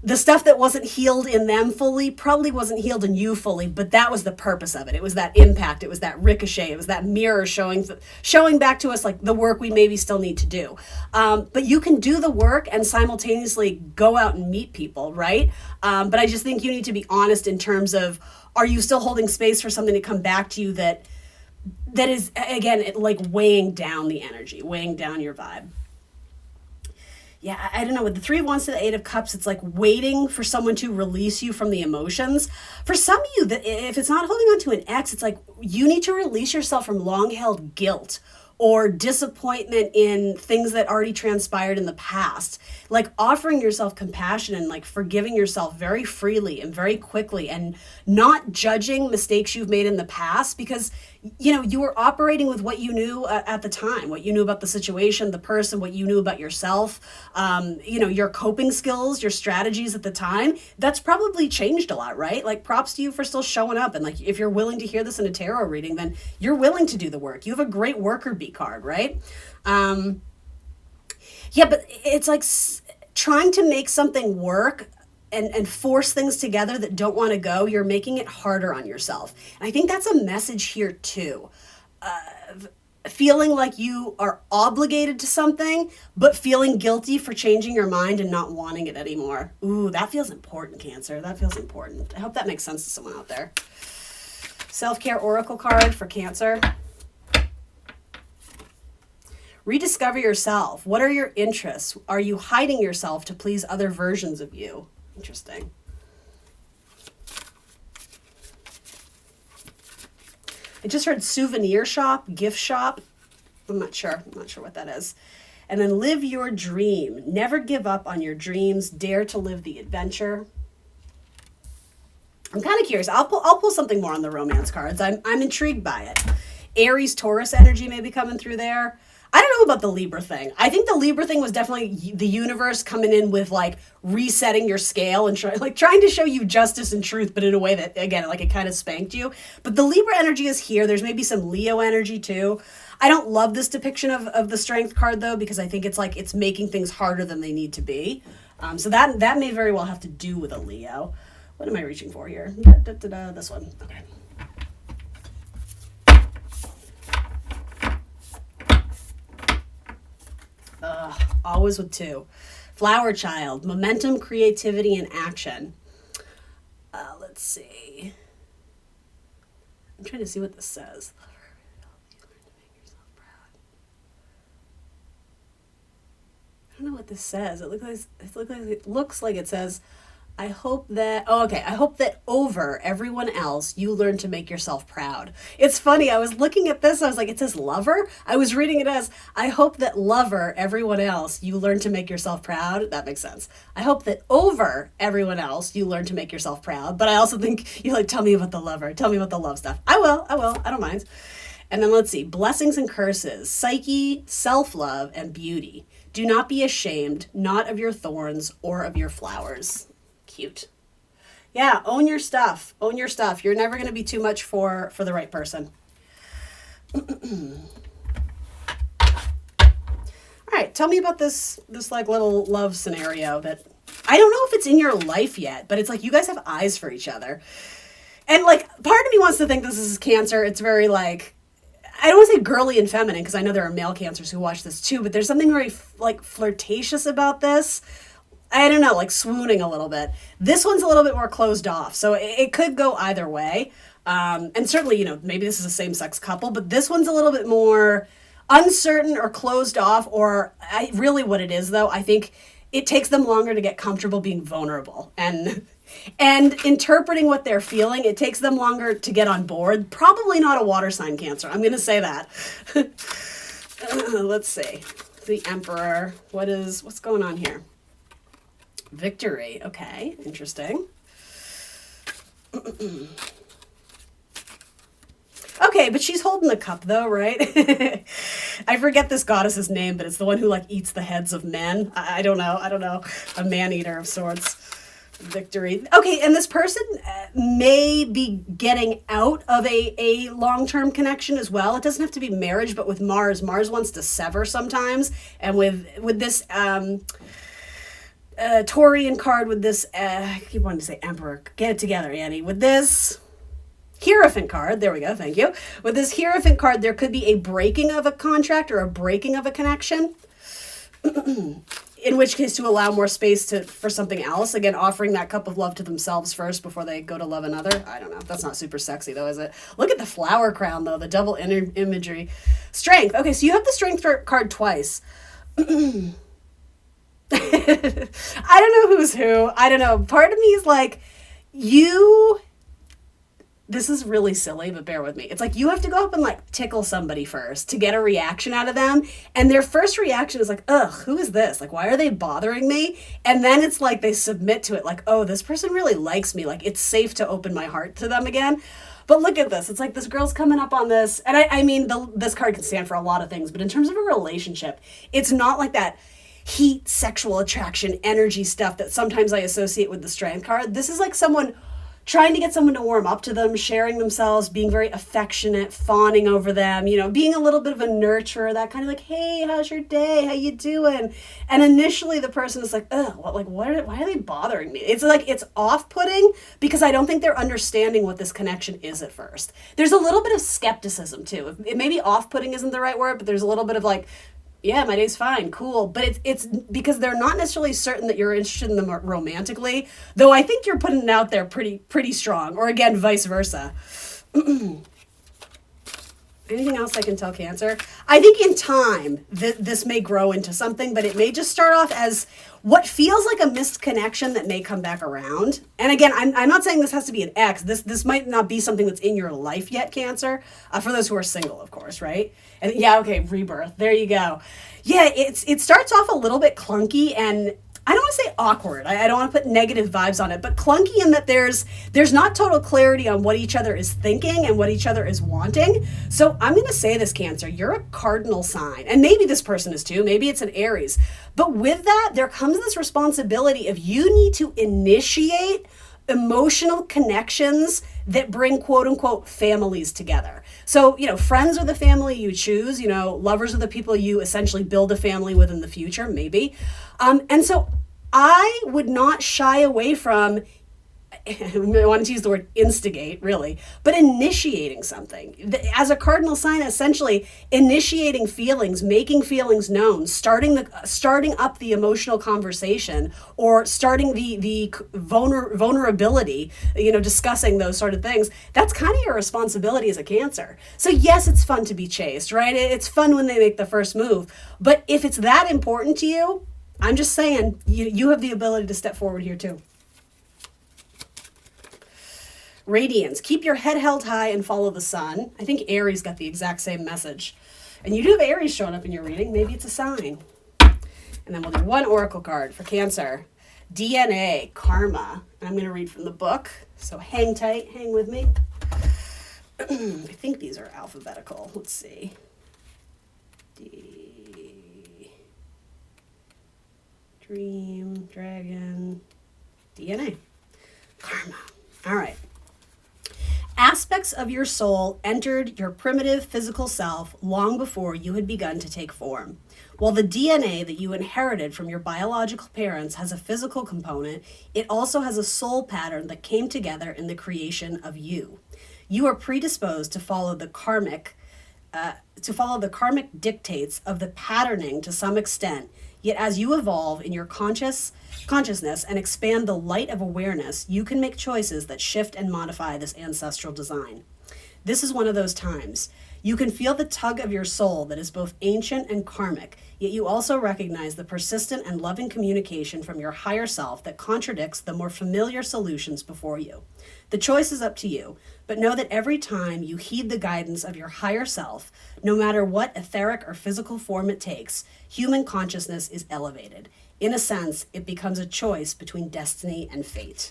the stuff that wasn't healed in them fully probably wasn't healed in you fully, but that was the purpose of it. It was that impact. It was that ricochet. It was that mirror showing back to us like the work we maybe still need to do. But you can do the work and simultaneously go out and meet people, right? But I just think you need to be honest in terms of, are you still holding space for something to come back to you that is, again, like weighing down the energy, weighing down your vibe. Yeah, I don't know. With the Three of Wands to the Eight of Cups, it's like waiting for someone to release you from the emotions. For some of you, that if it's not holding on to an ex, it's like you need to release yourself from long-held guilt or disappointment in things that already transpired in the past. Like offering yourself compassion and like forgiving yourself very freely and very quickly, and not judging mistakes you've made in the past, because you were operating with what you knew at the time, what you knew about the situation, the person, what you knew about yourself, your coping skills, your strategies at the time. That's probably changed a lot, right? Like props to you for still showing up. And like, if you're willing to hear this in a tarot reading, then you're willing to do the work. You have a great worker bee card, right? But it's like trying to make something work and force things together that don't want to go. You're making it harder on yourself. And I think that's a message here too. Feeling like you are obligated to something, but feeling guilty for changing your mind and not wanting it anymore. Ooh, that feels important, Cancer. That feels important. I hope that makes sense to someone out there. Self-care oracle card for Cancer. Rediscover yourself. What are your interests? Are you hiding yourself to please other versions of you? Interesting. I just heard souvenir shop, gift shop. I'm not sure what that is. And then live your dream. Never give up on your dreams. Dare to live the adventure. I'm kind of curious. I'll pull something more on the romance cards. I'm intrigued by it. Aries, Taurus energy may be coming through there. I don't know about the Libra thing. I think the Libra thing was definitely the universe coming in with like resetting your scale and trying to show you justice and truth, but in a way that, again, like it kind of spanked you. But the Libra energy is here. There's maybe some Leo energy too. I don't love this depiction of the Strength card though, because I think it's like it's making things harder than they need to be. So that may very well have to do with a Leo. What am I reaching for here? This one. Okay. Always with two. Flower child, momentum, creativity, and action. Let's see. I'm trying to see what this says. I don't know what this says. It looks like it says, I hope that over everyone else, you learn to make yourself proud. It's funny. I was looking at this. I was like, it says lover. I was reading it as, I hope that lover everyone else, you learn to make yourself proud. That makes sense. I hope that over everyone else, you learn to make yourself proud. But I also think you're like, tell me about the lover. Tell me about the love stuff. I will. I don't mind. And then let's see. Blessings and curses, psyche, self-love, and beauty. Do not be ashamed, not of your thorns or of your flowers. Cute. Yeah, own your stuff. Own your stuff. You're never going to be too much for the right person. All right, tell me about this like little love scenario that I don't know if it's in your life yet, but it's like you guys have eyes for each other. And like part of me wants to think this is Cancer. It's very like, I don't want to say girly and feminine because I know there are male Cancers who watch this too, but there's something very like flirtatious about this. I don't know, like swooning a little bit. This one's a little bit more closed off, so it could go either way. And certainly, maybe this is a same-sex couple, but this one's a little bit more uncertain or closed off, or really what it is, though, I think it takes them longer to get comfortable being vulnerable. And interpreting what they're feeling, it takes them longer to get on board. Probably not a water sign Cancer. I'm going to say that. Let's see. The Emperor. What's going on here? Victory. Okay, interesting. Okay, but she's holding the cup though, right? I forget this goddess's name, but it's the one who like eats the heads of men. I don't know. A man-eater of sorts. Victory. Okay, and this person may be getting out of a long-term connection as well. It doesn't have to be marriage, but with Mars wants to sever sometimes. And with this Taurian card, with this, I keep wanting to say Emperor. Get it together, Annie. With this Hierophant card, there we go, thank you. With this Hierophant card, there could be a breaking of a contract or a breaking of a connection. In which case, to allow more space for something else. Again, offering that cup of love to themselves first before they go to love another. I don't know. That's not super sexy, though, is it? Look at the flower crown, though. The double imagery. Strength. Okay, so you have the Strength card twice. I don't know who's who. I don't know. Part of me is like, this is really silly, but bear with me. It's like you have to go up and like tickle somebody first to get a reaction out of them. And their first reaction is like, ugh, who is this? Like, why are they bothering me? And then it's like they submit to it like, oh, this person really likes me. Like, it's safe to open my heart to them again. But look at this. It's like this girl's coming up on this. And I mean, this card can stand for a lot of things. But in terms of a relationship, it's not like that heat, sexual attraction, energy stuff that sometimes I associate with the Strength card. This is like someone trying to get someone to warm up to them, sharing themselves, being very affectionate, fawning over them, being a little bit of a nurturer, that kind of like, hey, how's your day? How you doing? And initially the person is like, ugh, why are they bothering me? It's like, it's off-putting because I don't think they're understanding what this connection is at first. There's a little bit of skepticism too. It maybe off-putting isn't the right word, but there's a little bit of like, yeah, my day's fine, cool. But it's because they're not necessarily certain that you're interested in them romantically, though I think you're putting it out there pretty strong, or again, vice versa. Anything else I can tell Cancer? I think in time, this may grow into something, but it may just start off as what feels like a missed connection that may come back around. And again, I'm not saying this has to be an ex. This might not be something that's in your life yet, Cancer. For those who are single, of course, right? And yeah, okay, rebirth. There you go. Yeah, it starts off a little bit clunky and I don't want to say awkward. I don't want to put negative vibes on it, but clunky in that there's not total clarity on what each other is thinking and what each other is wanting. So I'm going to say this, Cancer, you're a cardinal sign. And maybe this person is too. Maybe it's an Aries. But with that, there comes this responsibility of you need to initiate emotional connections that bring quote unquote families together. So, friends are the family you choose, lovers are the people you essentially build a family with in the future, maybe. And so I would not shy away from, I wanted to use the word instigate, really, but initiating something. As a cardinal sign, essentially initiating feelings, making feelings known, starting up the emotional conversation, or starting the vulnerability, discussing those sort of things. That's kind of your responsibility as a Cancer. So yes, it's fun to be chased, right? It's fun when they make the first move. But if it's that important to you, I'm just saying, you have the ability to step forward here too. Radiance, keep your head held high and follow the sun. I think Aries got the exact same message. And you do have Aries showing up in your reading. Maybe it's a sign. And then we'll do one oracle card for Cancer. DNA, karma. And I'm going to read from the book. So hang tight, hang with me. I think these are alphabetical. Let's see. D. Dream, dragon, DNA, karma. All right. Aspects of your soul entered your primitive physical self long before you had begun to take form. While the DNA that you inherited from your biological parents has a physical component, it also has a soul pattern that came together in the creation of you. You are predisposed to follow the karmic dictates of the patterning to some extent. Yet as you evolve in your consciousness and expand the light of awareness, you can make choices that shift and modify this ancestral design. This is one of those times. You can feel the tug of your soul that is both ancient and karmic, yet you also recognize the persistent and loving communication from your higher self that contradicts the more familiar solutions before you. The choice is up to you, but know that every time you heed the guidance of your higher self, no matter what etheric or physical form it takes, human consciousness is elevated. In a sense, it becomes a choice between destiny and fate.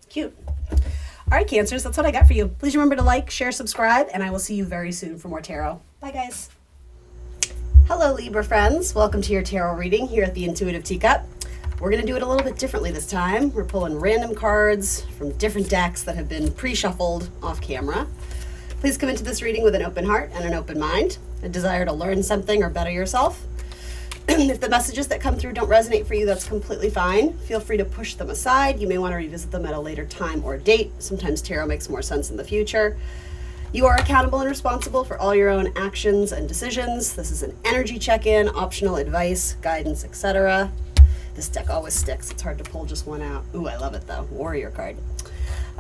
Cute. All right, Cancers, that's what I got for you. Please remember to like, share, subscribe, and I will see you very soon for more tarot. Bye, guys. Hello, Libra friends. Welcome to your tarot reading here at the Intuitive Teacup. We're going to do it a little bit differently this time. We're pulling random cards from different decks that have been pre-shuffled off camera. Please come into this reading with an open heart and an open mind, a desire to learn something or better yourself. If the messages that come through don't resonate for you, that's completely fine. Feel free to push them aside. You may want to revisit them at a later time or date. Sometimes tarot makes more sense in the future. You are accountable and responsible for all your own actions and decisions. This is an energy check-in, optional advice, guidance, etc. This deck always sticks. It's hard to pull just one out. Ooh, I love it though. Warrior card.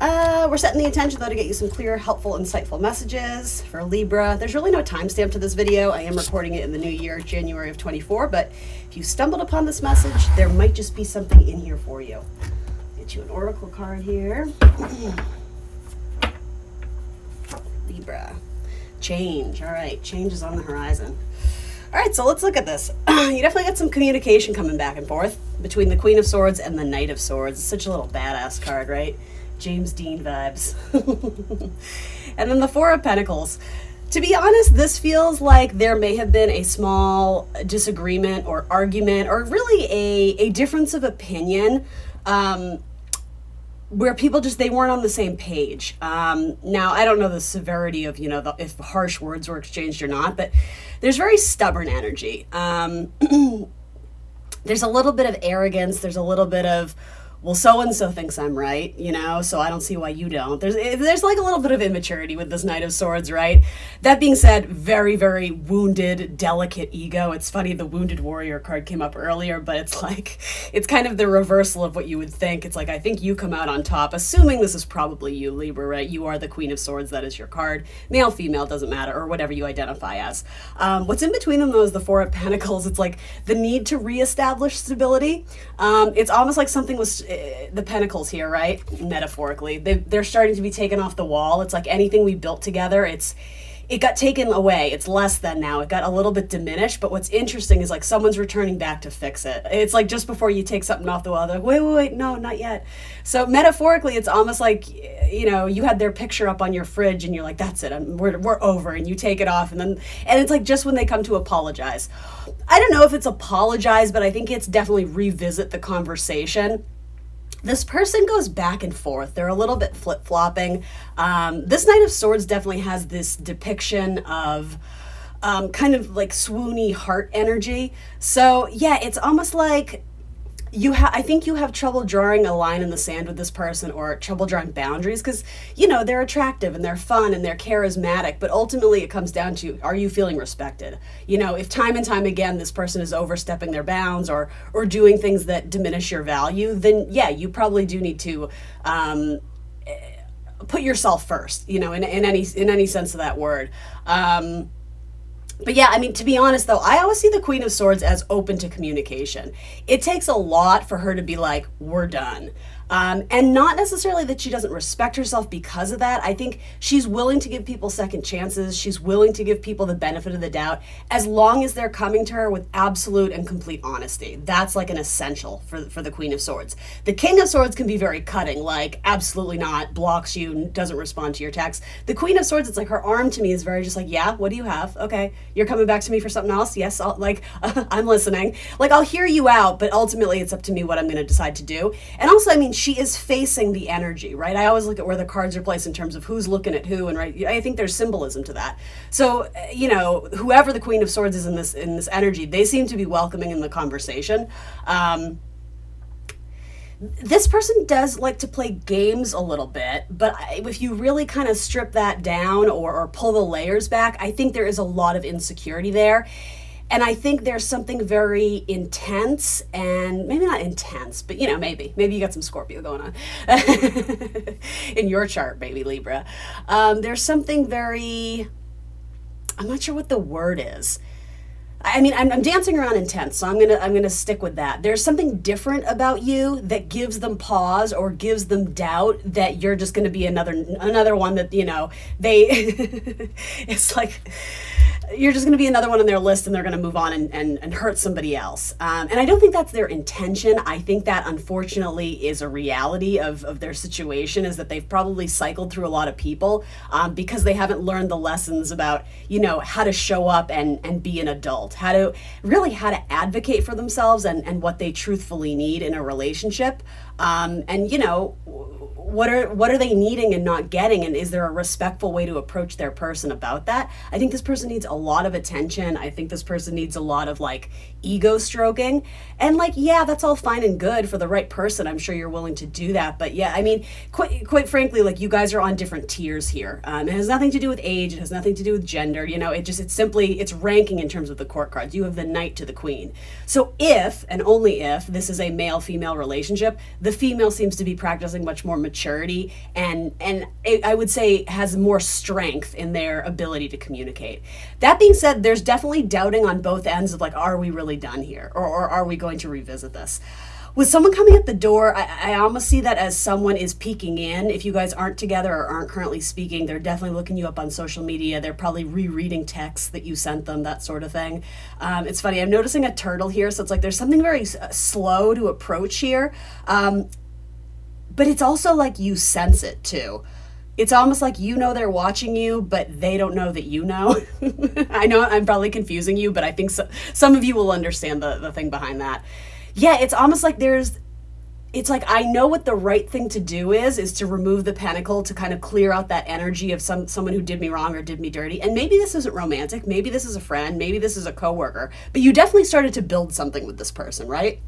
We're setting the intention though to get you some clear, helpful, insightful messages for Libra. There's really no timestamp to this video. I am recording it in the new year, January of 24, but if you stumbled upon this message, there might just be something in here for you. Get you an oracle card here. Libra. Change. All right, change is on the horizon. All right, so let's look at this. You definitely got some communication coming back and forth between the Queen of Swords and the Knight of Swords. It's such a little badass card, right? James Dean vibes. And then the Four of Pentacles. To be honest, this feels like there may have been a small disagreement or argument or really a difference of opinion where people they weren't on the same page. Now, I don't know the severity of, if harsh words were exchanged or not, but there's very stubborn energy. There's a little bit of arrogance. There's a little bit of, well, so-and-so thinks I'm right, so I don't see why you don't. There's like a little bit of immaturity with this Knight of Swords, right? That being said, very, very wounded, delicate ego. It's funny, the Wounded Warrior card came up earlier, but it's kind of the reversal of what you would think. It's like, I think you come out on top, assuming this is probably you, Libra, right? You are the Queen of Swords, that is your card. Male, female, doesn't matter, or whatever you identify as. What's in between them, though, is the Four of Pentacles. It's like the need to reestablish stability. It's almost like something was... the pentacles here, right? Metaphorically, they're starting to be taken off the wall. It's like anything we built together, it got taken away. It's less than now. It got a little bit diminished, but what's interesting is like someone's returning back to fix it. It's like just before you take something off the wall, they're like, wait, no, not yet. So metaphorically, it's almost like, you had their picture up on your fridge and you're like, that's it, we're over, and you take it off, and it's like just when they come to apologize. I don't know if it's apologize, but I think it's definitely revisit the conversation. This person goes back and forth. They're a little bit flip-flopping. This Knight of Swords definitely has this depiction of kind of like swoony heart energy. So yeah, it's almost like I think you have trouble drawing a line in the sand with this person, or trouble drawing boundaries, because they're attractive and they're fun and they're charismatic, but ultimately it comes down to, are you feeling respected? If time and time again this person is overstepping their bounds or doing things that diminish your value, then yeah, you probably do need to put yourself first, in any sense of that word. But yeah, I mean, to be honest, though, I always see the Queen of Swords as open to communication. It takes a lot for her to be like, we're done. And not necessarily that she doesn't respect herself because of that. I think she's willing to give people second chances. She's willing to give people the benefit of the doubt, as long as they're coming to her with absolute and complete honesty. That's like an essential for the Queen of Swords. The King of Swords can be very cutting, like absolutely not, blocks you, doesn't respond to your texts. The Queen of Swords, it's like her arm to me is very just like, yeah, what do you have? Okay, you're coming back to me for something else? Yes, I'm listening. Like, I'll hear you out, but ultimately it's up to me what I'm going to decide to do. And also, I mean, she is facing the energy, right? I always look at where the cards are placed in terms of who's looking at who, and right, I think there's symbolism to that. So, whoever the Queen of Swords is in this energy, they seem to be welcoming in the conversation. This person does like to play games a little bit, but if you really kind of strip that down or pull the layers back, I think there is a lot of insecurity there. And I think there's something very intense, and maybe not intense, but maybe you got some Scorpio going on in your chart, baby Libra. There's something very, I'm not sure what the word is. I mean, I'm dancing around intense, so I'm gonna stick with that. There's something different about you that gives them pause or gives them doubt that you're just gonna be another one that they. It's like you're just going to be another one on their list, and they're going to move on and hurt somebody else. And I don't think that's their intention. I think that unfortunately is a reality of their situation, is that they've probably cycled through a lot of people because they haven't learned the lessons about, how to show up and be an adult, how to advocate for themselves and what they truthfully need in a relationship. What are they needing and not getting, and is there a respectful way to approach their person about that? I think this person needs a lot of attention. I think this person needs a lot of ego stroking, and that's all fine and good for the right person. I'm sure you're willing to do that, but quite frankly, you guys are on different tiers here. It has nothing to do with age. It has nothing to do with gender. It's ranking in terms of the court cards. You have the knight to the queen. So if and only if this is a male-female relationship, the female seems to be practicing much more maturity and I would say has more strength in their ability to communicate. That being said, there's definitely doubting on both ends of are we really done here, or are we going to revisit this? With someone coming at the door, I almost see that as someone is peeking in. If you guys aren't together or aren't currently speaking, they're definitely looking you up on social media. They're probably rereading texts that you sent them, that sort of thing. It's funny, I'm noticing a turtle here, so it's there's something very slow to approach here. But it's also you sense it too. It's almost they're watching you, but they don't know that you know. I know I'm probably confusing you, but I think some of you will understand the thing behind that. Yeah, it's almost I know what the right thing to do is to remove the pentacle, to kind of clear out that energy of someone who did me wrong or did me dirty. And maybe this isn't romantic, maybe this is a friend, maybe this is a coworker, but you definitely started to build something with this person, right?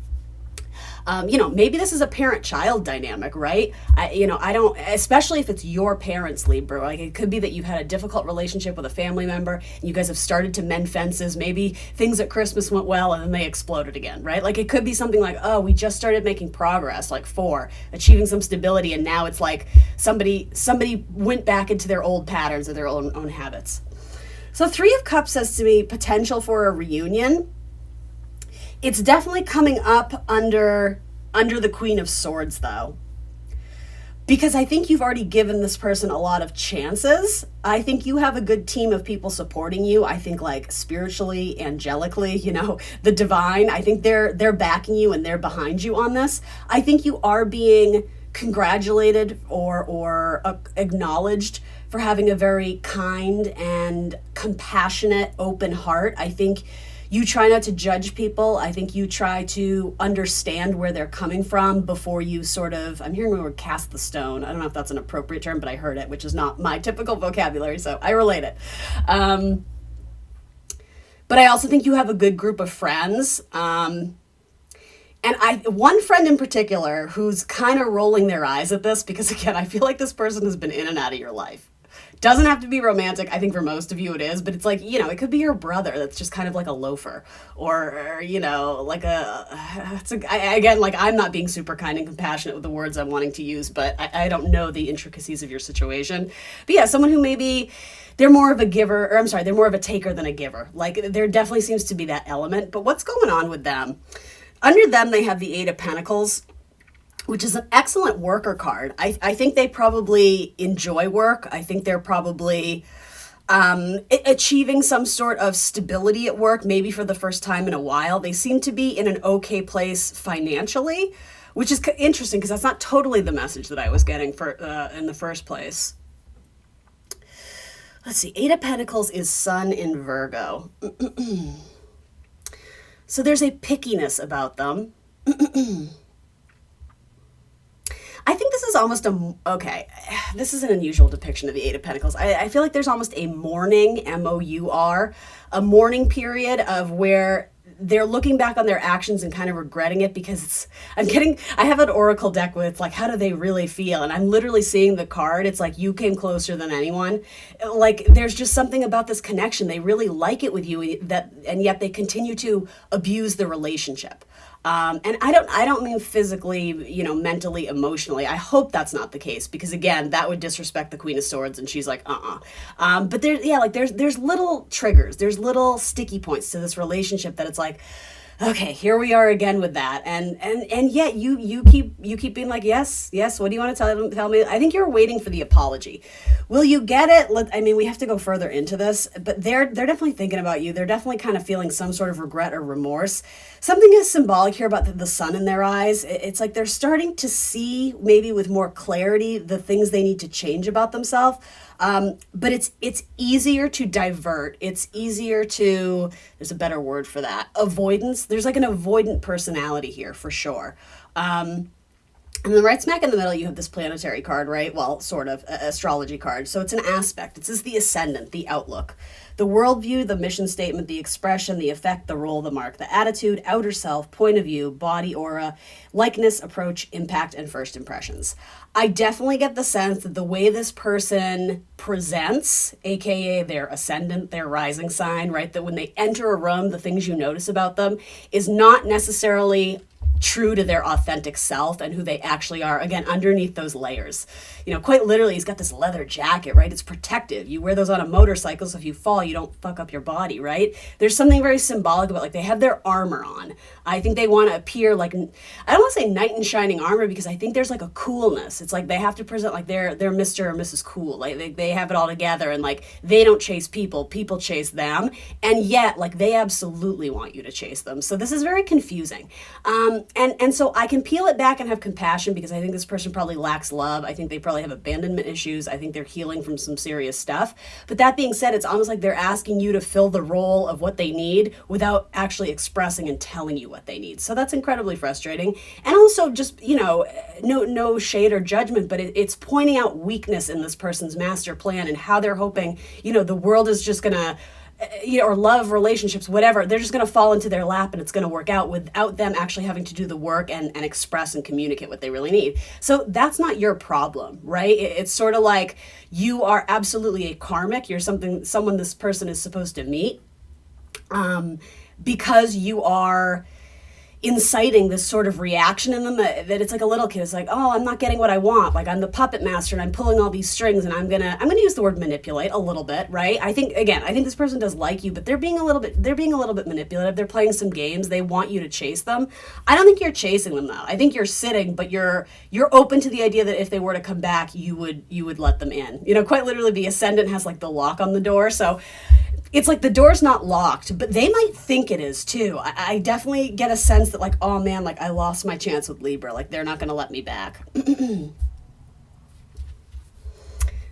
Maybe this is a parent-child dynamic, right? I don't, especially if it's your parents, Libra. It could be that you've had a difficult relationship with a family member, and you guys have started to mend fences. Maybe things at Christmas went well, and then they exploded again, right? It could be something we just started making progress, achieving some stability, and now it's somebody went back into their old patterns or their own habits. So 3 of Cups says to me, potential for a reunion. It's definitely coming up under the Queen of Swords, though, because I think you've already given this person a lot of chances. I think you have a good team of people supporting you. I think spiritually, angelically, the divine. I think they're backing you and they're behind you on this. I think you are being congratulated or acknowledged for having a very kind and compassionate, open heart. I think you try not to judge people. I think you try to understand where they're coming from before you I'm hearing the word cast the stone. I don't know if that's an appropriate term, but I heard it, which is not my typical vocabulary, so I relate it. But I also think you have a good group of friends. And one friend in particular who's kind of rolling their eyes at this, because again, I feel like this person has been in and out of your life. Doesn't have to be romantic. I think for most of you it is, but it's it could be your brother that's just kind of like a loafer, or I'm not being super kind and compassionate with the words I'm wanting to use, but I don't know the intricacies of your situation. But yeah, someone who maybe they're more of a giver, or they're more of a taker than a giver. There definitely seems to be that element, but what's going on with them? Under them, they have the 8 of Pentacles, which is an excellent worker card. I think they probably enjoy work. I think they're probably achieving some sort of stability at work, maybe for the first time in a while. They seem to be in an okay place financially, which is interesting because that's not totally the message that I was getting in the first place. Let's see, 8 of Pentacles is Sun in Virgo. So there's a pickiness about them. I think this is almost this is an unusual depiction of the 8 of Pentacles. I feel like there's almost a mourning, M-O-U-R, a mourning period of where they're looking back on their actions and kind of regretting it, because I have an oracle deck where it's how do they really feel? And I'm literally seeing the card. It's you came closer than anyone. There's just something about this connection. They really like it with you, and yet they continue to abuse the relationship. And I don't mean physically, mentally, emotionally. I hope that's not the case, because again, that would disrespect the Queen of Swords, and she's but there's little triggers, there's little sticky points to this relationship that it's Okay, here we are again with that, and yet you keep being like, yes, yes. What do you want to tell me? I think you're waiting for the apology. Will you get it? I mean, we have to go further into this, but they're definitely thinking about you. They're definitely kind of feeling some sort of regret or remorse. Something is symbolic here about the sun in their eyes. It's like they're starting to see maybe with more clarity the things they need to change about themselves. But it's easier to divert. It's easier to, there's a better word for that, avoidance. There's like an avoidant personality here for sure. And then right smack in the middle, you have this planetary card, right? Well, sort of astrology card. So it's an aspect. It's just the ascendant, the outlook, the worldview, the mission statement, the expression, the effect, the role, the mark, the attitude, outer self, point of view, body aura, likeness, approach, impact, and first impressions. I definitely get the sense that the way this person presents, aka their ascendant, their rising sign, right? That when they enter a room, the things you notice about them is not necessarily true to their authentic self and who they actually are, again, underneath those layers. You know, quite literally, he's got this leather jacket, right? It's protective. You wear those on a motorcycle, so if you fall, you don't fuck up your body, right? There's something very symbolic about, like, they have their armor on. I think they want to appear like, I don't want to say knight in shining armor, because I think there's like a coolness. It's like they have to present like they're Mr. or Mrs. Cool. Like they have it all together, and like they don't chase people, people chase them. And yet, like, they absolutely want you to chase them. So this is very confusing. And so I can peel it back and have compassion, because I think this person probably lacks love. I think they probably have abandonment issues. I think they're healing from some serious stuff. But that being said, it's almost like they're asking you to fill the role of what they need without actually expressing and telling you what they need. So that's incredibly frustrating. And also, just, you know, no shade or judgment, but it's pointing out weakness in this person's master plan and how they're hoping, you know, the world is just gonna, you know, or love, relationships, whatever, they're just going to fall into their lap and it's going to work out without them actually having to do the work and express and communicate what they really need. So that's not your problem, right? It's sort of like you are absolutely a karmic. You're someone this person is supposed to meet, because you are inciting this sort of reaction in them that it's like a little kid is like, oh, I'm not getting what I want. Like, I'm the puppet master and I'm pulling all these strings, and I'm gonna use the word manipulate a little bit, right? I think this person does like you, but they're being a little bit manipulative. They're playing some games. They want you to chase them. I don't think you're chasing them though. I think you're sitting, but you're open to the idea that if they were to come back, you would let them in. You know, quite literally, the ascendant has like the lock on the door. So it's like the door's not locked, but they might think it is too. I definitely get a sense that, like, oh man, like, I lost my chance with Libra. Like, they're not going to let me back.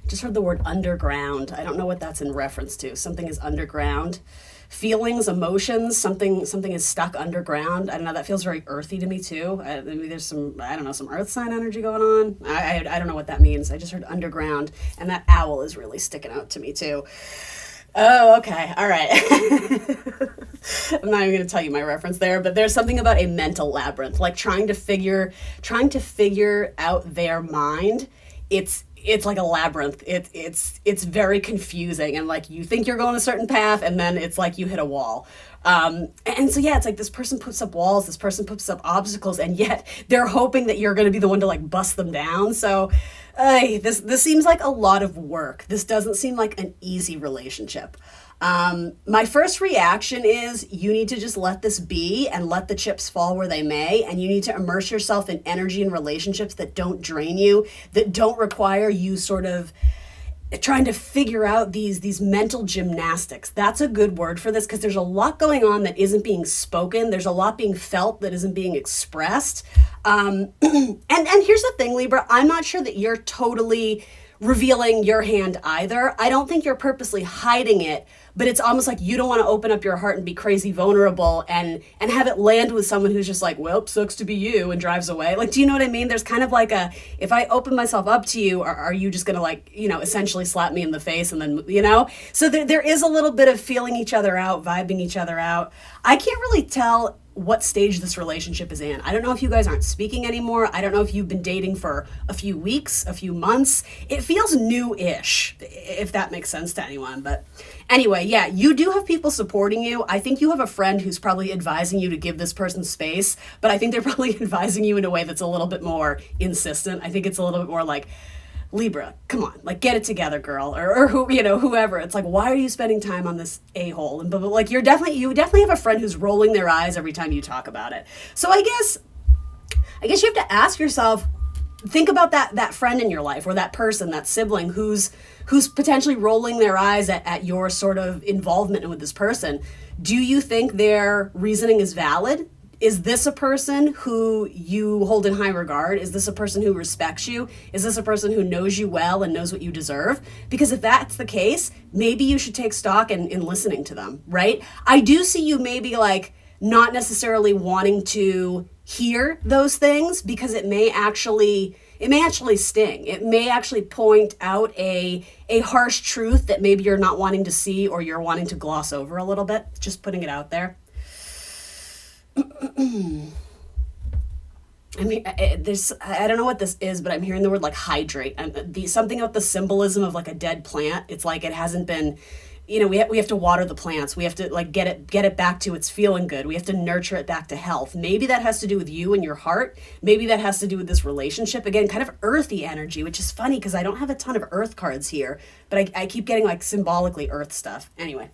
Just heard the word underground. I don't know what that's in reference to. Something is underground. Feelings, emotions, something is stuck underground. I don't know. That feels very earthy to me too. Maybe there's some, I don't know, some earth sign energy going on. I don't know what that means. I just heard underground, and that owl is really sticking out to me too. Oh, okay. All right. I'm not even going to tell you my reference there, but there's something about a mental labyrinth, like trying to figure out their mind. It's like a labyrinth. It's very confusing, and like you think you're going a certain path, and then it's like you hit a wall. And so, yeah, it's like this person puts up walls, this person puts up obstacles, and yet they're hoping that you're going to be the one to like bust them down. So this seems like a lot of work. This doesn't seem like an easy relationship. My first reaction is you need to just let this be and let the chips fall where they may. And you need to immerse yourself in energy and relationships that don't drain you, that don't require you sort of trying to figure out these mental gymnastics. That's a good word for this, because there's a lot going on that isn't being spoken. There's a lot being felt that isn't being expressed. And here's the thing, Libra, I'm not sure that you're totally revealing your hand either. I don't think you're purposely hiding it, but it's almost like you don't want to open up your heart and be crazy vulnerable and have it land with someone who's just like, well, sucks to be you, and drives away. Like, do you know what I mean? There's kind of like if I open myself up to you, are you just going to, like, you know, essentially slap me in the face and then, you know? So there is a little bit of feeling each other out, vibing each other out. I can't really tell what stage this relationship is in. I don't know if you guys aren't speaking anymore. I don't know if you've been dating for a few weeks, a few months. It feels new-ish, if that makes sense to anyone. But anyway, yeah, you do have people supporting you. I think you have a friend who's probably advising you to give this person space, but I think they're probably advising you in a way that's a little bit more insistent. I think it's a little bit more like, Libra, come on, like get it together, girl, or who, you know, whoever. It's like, why are you spending time on this a-hole? And but like you definitely have a friend who's rolling their eyes every time you talk about it. So I guess you have to ask yourself, think about that friend in your life, or that person, that sibling who's potentially rolling their eyes at your sort of involvement with this person. Do you think their reasoning is valid? Is this a person who you hold in high regard? Is this a person who respects you? Is this a person who knows you well and knows what you deserve? Because if that's the case, maybe you should take stock in listening to them, right? I do see you maybe like not necessarily wanting to hear those things, because it may actually sting. It may actually point out a harsh truth that maybe you're not wanting to see, or you're wanting to gloss over a little bit. Just putting it out there. I mean, I don't know what this is, but I'm hearing the word like hydrate. Something about the symbolism of like a dead plant. It's like it hasn't been, you know, we have to water the plants. We have to like get it back to its feeling good. We have to nurture it back to health. Maybe that has to do with you and your heart. Maybe that has to do with this relationship. Again, kind of earthy energy, which is funny because I don't have a ton of earth cards here, but I keep getting like symbolically earth stuff. Anyway.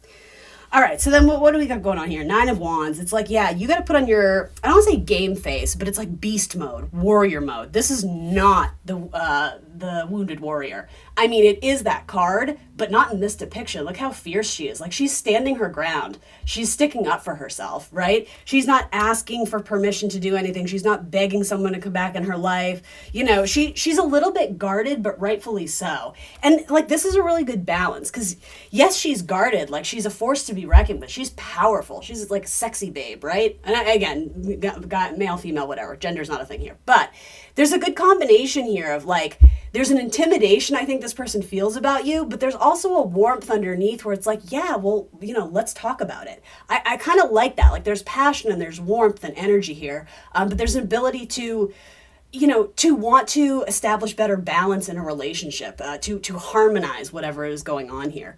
All right, so then what do we got going on here? 9 of Wands. It's like, yeah, you got to put on your, I don't want to say game face, but it's like beast mode, warrior mode. This is not the wounded warrior. I mean, it is that card, but not in this depiction. Look how fierce she is. Like, she's standing her ground. She's sticking up for herself, right? She's not asking for permission to do anything. She's not begging someone to come back in her life. You know, she's a little bit guarded, but rightfully so. And like, this is a really good balance, because yes, she's guarded. Like, she's a force to be reckoned with. She's powerful. She's like sexy babe, right? And again, got male, female, whatever. Gender's not a thing here. But there's a good combination here of like, there's an intimidation I think this person feels about you, but there's also a warmth underneath where it's like, yeah, well, you know, let's talk about it. I kind of like that. Like, there's passion and there's warmth and energy here, but there's an ability to, you know, to want to establish better balance in a relationship, to harmonize whatever is going on here.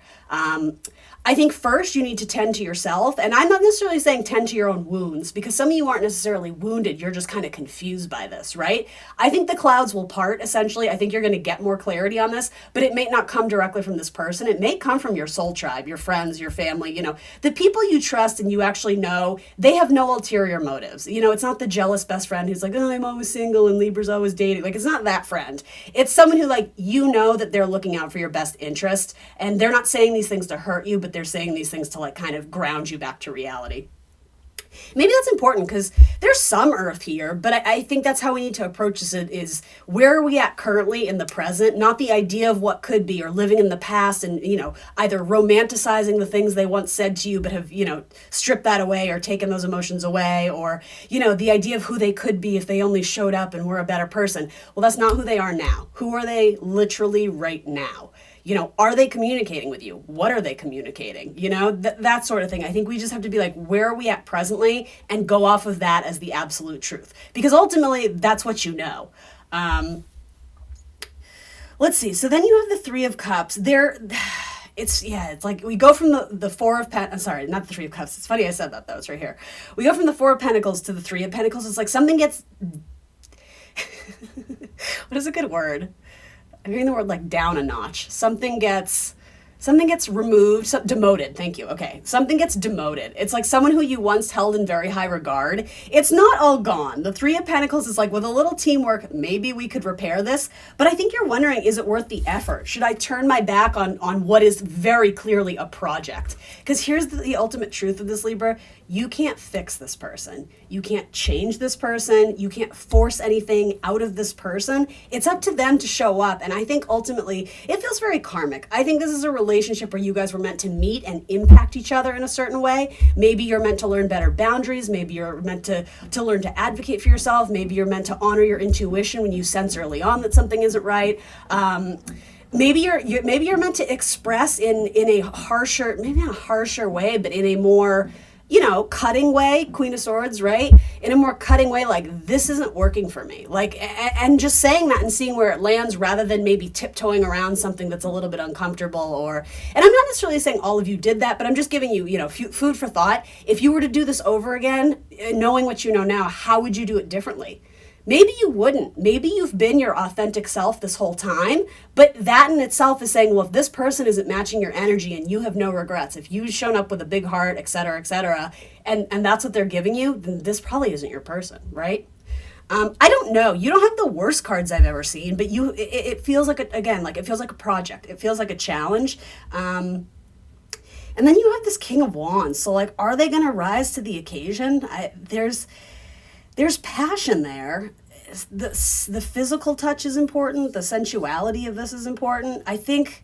I think first you need to tend to yourself, and I'm not necessarily saying tend to your own wounds, because some of you aren't necessarily wounded, you're just kind of confused by this, right? I think the clouds will part, essentially. I think you're going to get more clarity on this, but it may not come directly from this person. It may come from your soul tribe, your friends, your family, you know, the people you trust and you actually know, they have no ulterior motives. You know, it's not the jealous best friend who's like, oh, I'm always single and Libra's always dating. Like, it's not that friend. It's someone who, like, you know that they're looking out for your best interest, and they're not saying these things to hurt you, but they're saying these things to like kind of ground you back to reality. Maybe that's important because there's some earth here, but I think that's how we need to approach this is where are we at currently in the present, not the idea of what could be or living in the past and, you know, either romanticizing the things they once said to you but have, you know, stripped that away or taken those emotions away, or, you know, the idea of who they could be if they only showed up and were a better person. Well, that's not who they are now. Who are they literally right now? You know, are they communicating with you? What are they communicating? You know, that sort of thing. I think we just have to be like, where are we at presently, and go off of that as the absolute truth. Because ultimately, that's what you know. Let's see. So then you have the Three of Cups. It's like we go from the Four of Pentacles. Sorry, not the Three of Cups. It's funny I said that, though. It's right here. We go from the Four of Pentacles to the Three of Pentacles. It's like something gets... What is a good word? I'm hearing the word like down a notch. Something gets removed, demoted. Thank you. Okay. Something gets demoted. It's like someone who you once held in very high regard. It's not all gone. The Three of Pentacles is like, with a little teamwork, maybe we could repair this. But I think you're wondering, is it worth the effort? Should I turn my back on what is very clearly a project? Because here's the ultimate truth of this, Libra. You can't fix this person. You can't change this person. You can't force anything out of this person. It's up to them to show up. And I think ultimately it feels very karmic. I think this is a relationship where you guys were meant to meet and impact each other in a certain way. Maybe you're meant to learn better boundaries. Maybe you're meant to learn to advocate for yourself. Maybe you're meant to honor your intuition when you sense early on that something isn't right. Maybe you're meant to express in a harsher, maybe not a harsher way, but in a more, you know, cutting way, Queen of Swords, right? In a more cutting way, like, this isn't working for me. Like, and just saying that and seeing where it lands rather than maybe tiptoeing around something that's a little bit uncomfortable and I'm not necessarily saying all of you did that, but I'm just giving you, you know, food for thought. If you were to do this over again, knowing what you know now, how would you do it differently? Maybe you wouldn't. Maybe you've been your authentic self this whole time, but that in itself is saying, well, if this person isn't matching your energy and you have no regrets, if you've shown up with a big heart, et cetera, and that's what they're giving you, then this probably isn't your person, right? I don't know. You don't have the worst cards I've ever seen, but it feels like, it feels like a project. It feels like a challenge. And then you have this King of Wands. So like, are they going to rise to the occasion? There's passion there. The physical touch is important. The sensuality of this is important. I think,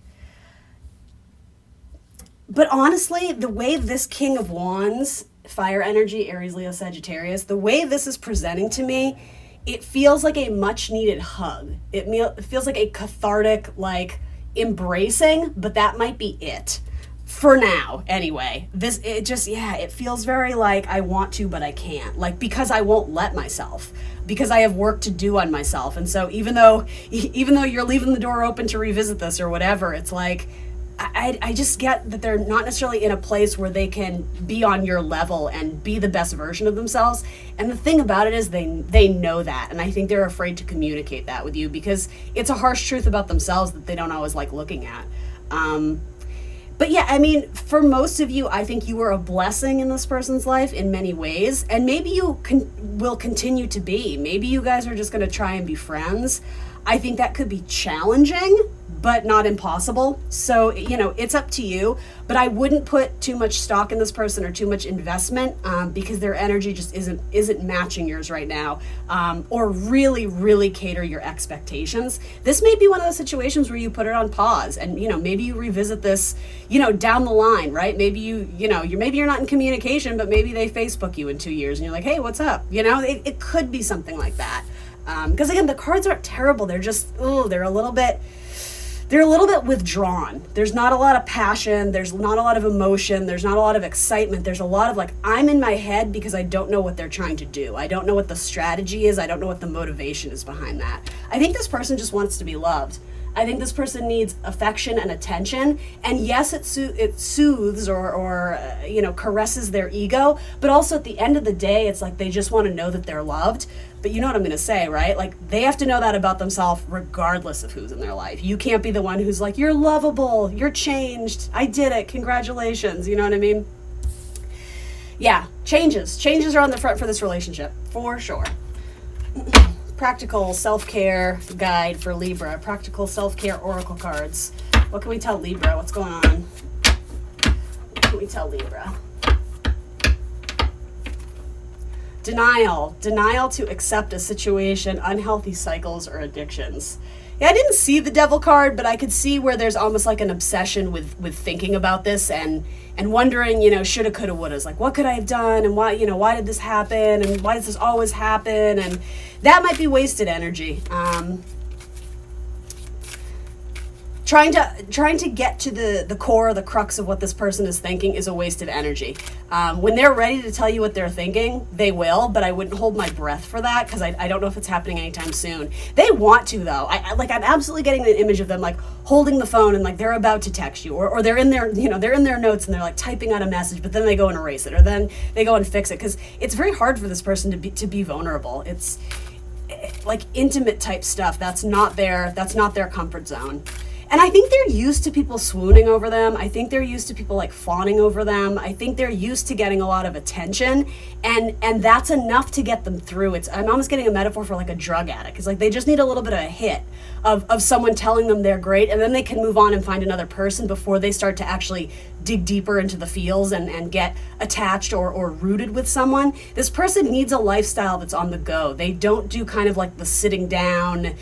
but honestly, the way this King of Wands, fire energy, Aries, Leo, Sagittarius, the way this is presenting to me, it feels like a much needed hug. It feels like a cathartic, like embracing, but that might be it. For now, anyway. It feels very like I want to, but I can't. Like, because I won't let myself. Because I have work to do on myself. And so even though you're leaving the door open to revisit this or whatever, it's like, I just get that they're not necessarily in a place where they can be on your level and be the best version of themselves. And the thing about it is they know that. And I think they're afraid to communicate that with you because it's a harsh truth about themselves that they don't always like looking at. But yeah, I mean, for most of you, I think you were a blessing in this person's life in many ways. And maybe you will continue to be. Maybe you guys are just going to try and be friends. I think that could be challenging, but not impossible. So, it's up to you. But I wouldn't put too much stock in this person or too much investment because their energy just isn't matching yours right now, or really, really cater your expectations. This may be one of those situations where you put it on pause and, maybe you revisit this, down the line, right? Maybe you're not in communication, but maybe they Facebook you in 2 years and you're like, hey, what's up? It could be something like that. Because again, the cards aren't terrible. They're just, they're a little bit withdrawn. There's not a lot of passion. There's not a lot of emotion. There's not a lot of excitement. There's a lot of like, I'm in my head because I don't know what they're trying to do. I don't know what the strategy is. I don't know what the motivation is behind that. I think this person just wants to be loved. I think this person needs affection and attention. And yes, it soothes or caresses their ego. But also at the end of the day, it's like they just want to know that they're loved. But you know what I'm going to say, right? Like they have to know that about themselves regardless of who's in their life. You can't be the one who's like, you're lovable, you're changed, I did it, congratulations. You know what I mean? Yeah, changes are on the front for this relationship, for sure. Practical self-care guide for Libra. Practical self-care oracle cards. What can we tell Libra? What's going on? What can we tell Libra? Denial to accept a situation, unhealthy cycles or addictions. Yeah, I didn't see the devil card, but I could see where there's almost like an obsession with thinking about this and wondering, shoulda, coulda, wouldas. Like, what could I have done? And why did this happen? And why does this always happen? And that might be wasted energy. Trying to get to the core, the crux of what this person is thinking is a waste of energy. When they're ready to tell you what they're thinking, they will, but I wouldn't hold my breath for that because I don't know if it's happening anytime soon. They want to though. I'm absolutely getting an image of them like holding the phone and like they're about to text you, or they're in their they're in their notes and they're like typing out a message, but then they go and erase it, or then they go and fix it because it's very hard for this person to be vulnerable. It's like intimate type stuff. That's not their comfort zone. And I think they're used to people swooning over them. I think they're used to people like fawning over them. I think they're used to getting a lot of attention, and that's enough to get them through. I'm almost getting a metaphor for like a drug addict. It's like they just need a little bit of a hit of someone telling them they're great, and then they can move on and find another person before they start to actually dig deeper into the feels and get attached or rooted with someone. This person needs a lifestyle that's on the go. They don't do kind of like the sitting down,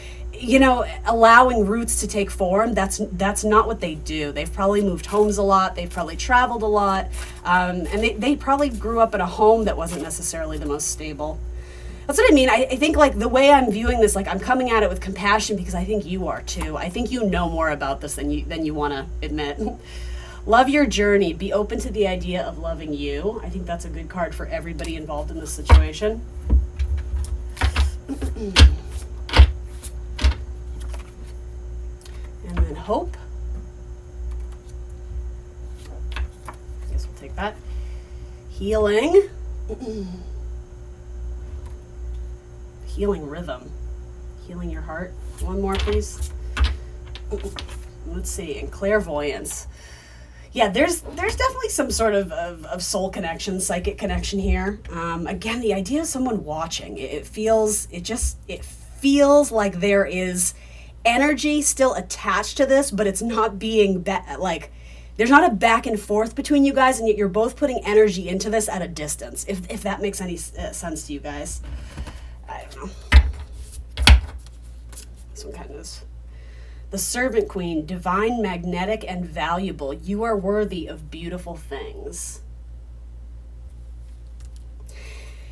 allowing roots to take form. That's not what they do. They've probably moved homes a lot. They've probably traveled a lot. And they probably grew up in a home that wasn't necessarily the most stable. That's what I mean. I think like the way I'm viewing this, like I'm coming at it with compassion because I think you are too. I think you know more about this than you want to admit. Love your journey. Be open to the idea of loving you. I think that's a good card for everybody involved in this situation. And then hope. I guess we'll take that. Healing. healing rhythm. Healing your heart. One more, please. Let's see. And clairvoyance. Yeah, there's definitely some sort of soul connection, psychic connection here. Again, the idea of someone watching, it feels like there is energy still attached to this, but it's not being there's not a back and forth between you guys, and yet you're both putting energy into this at a distance. If that makes any sense to you guys, I don't know. This one kind of is. The Servant Queen, divine, magnetic, and valuable. You are worthy of beautiful things.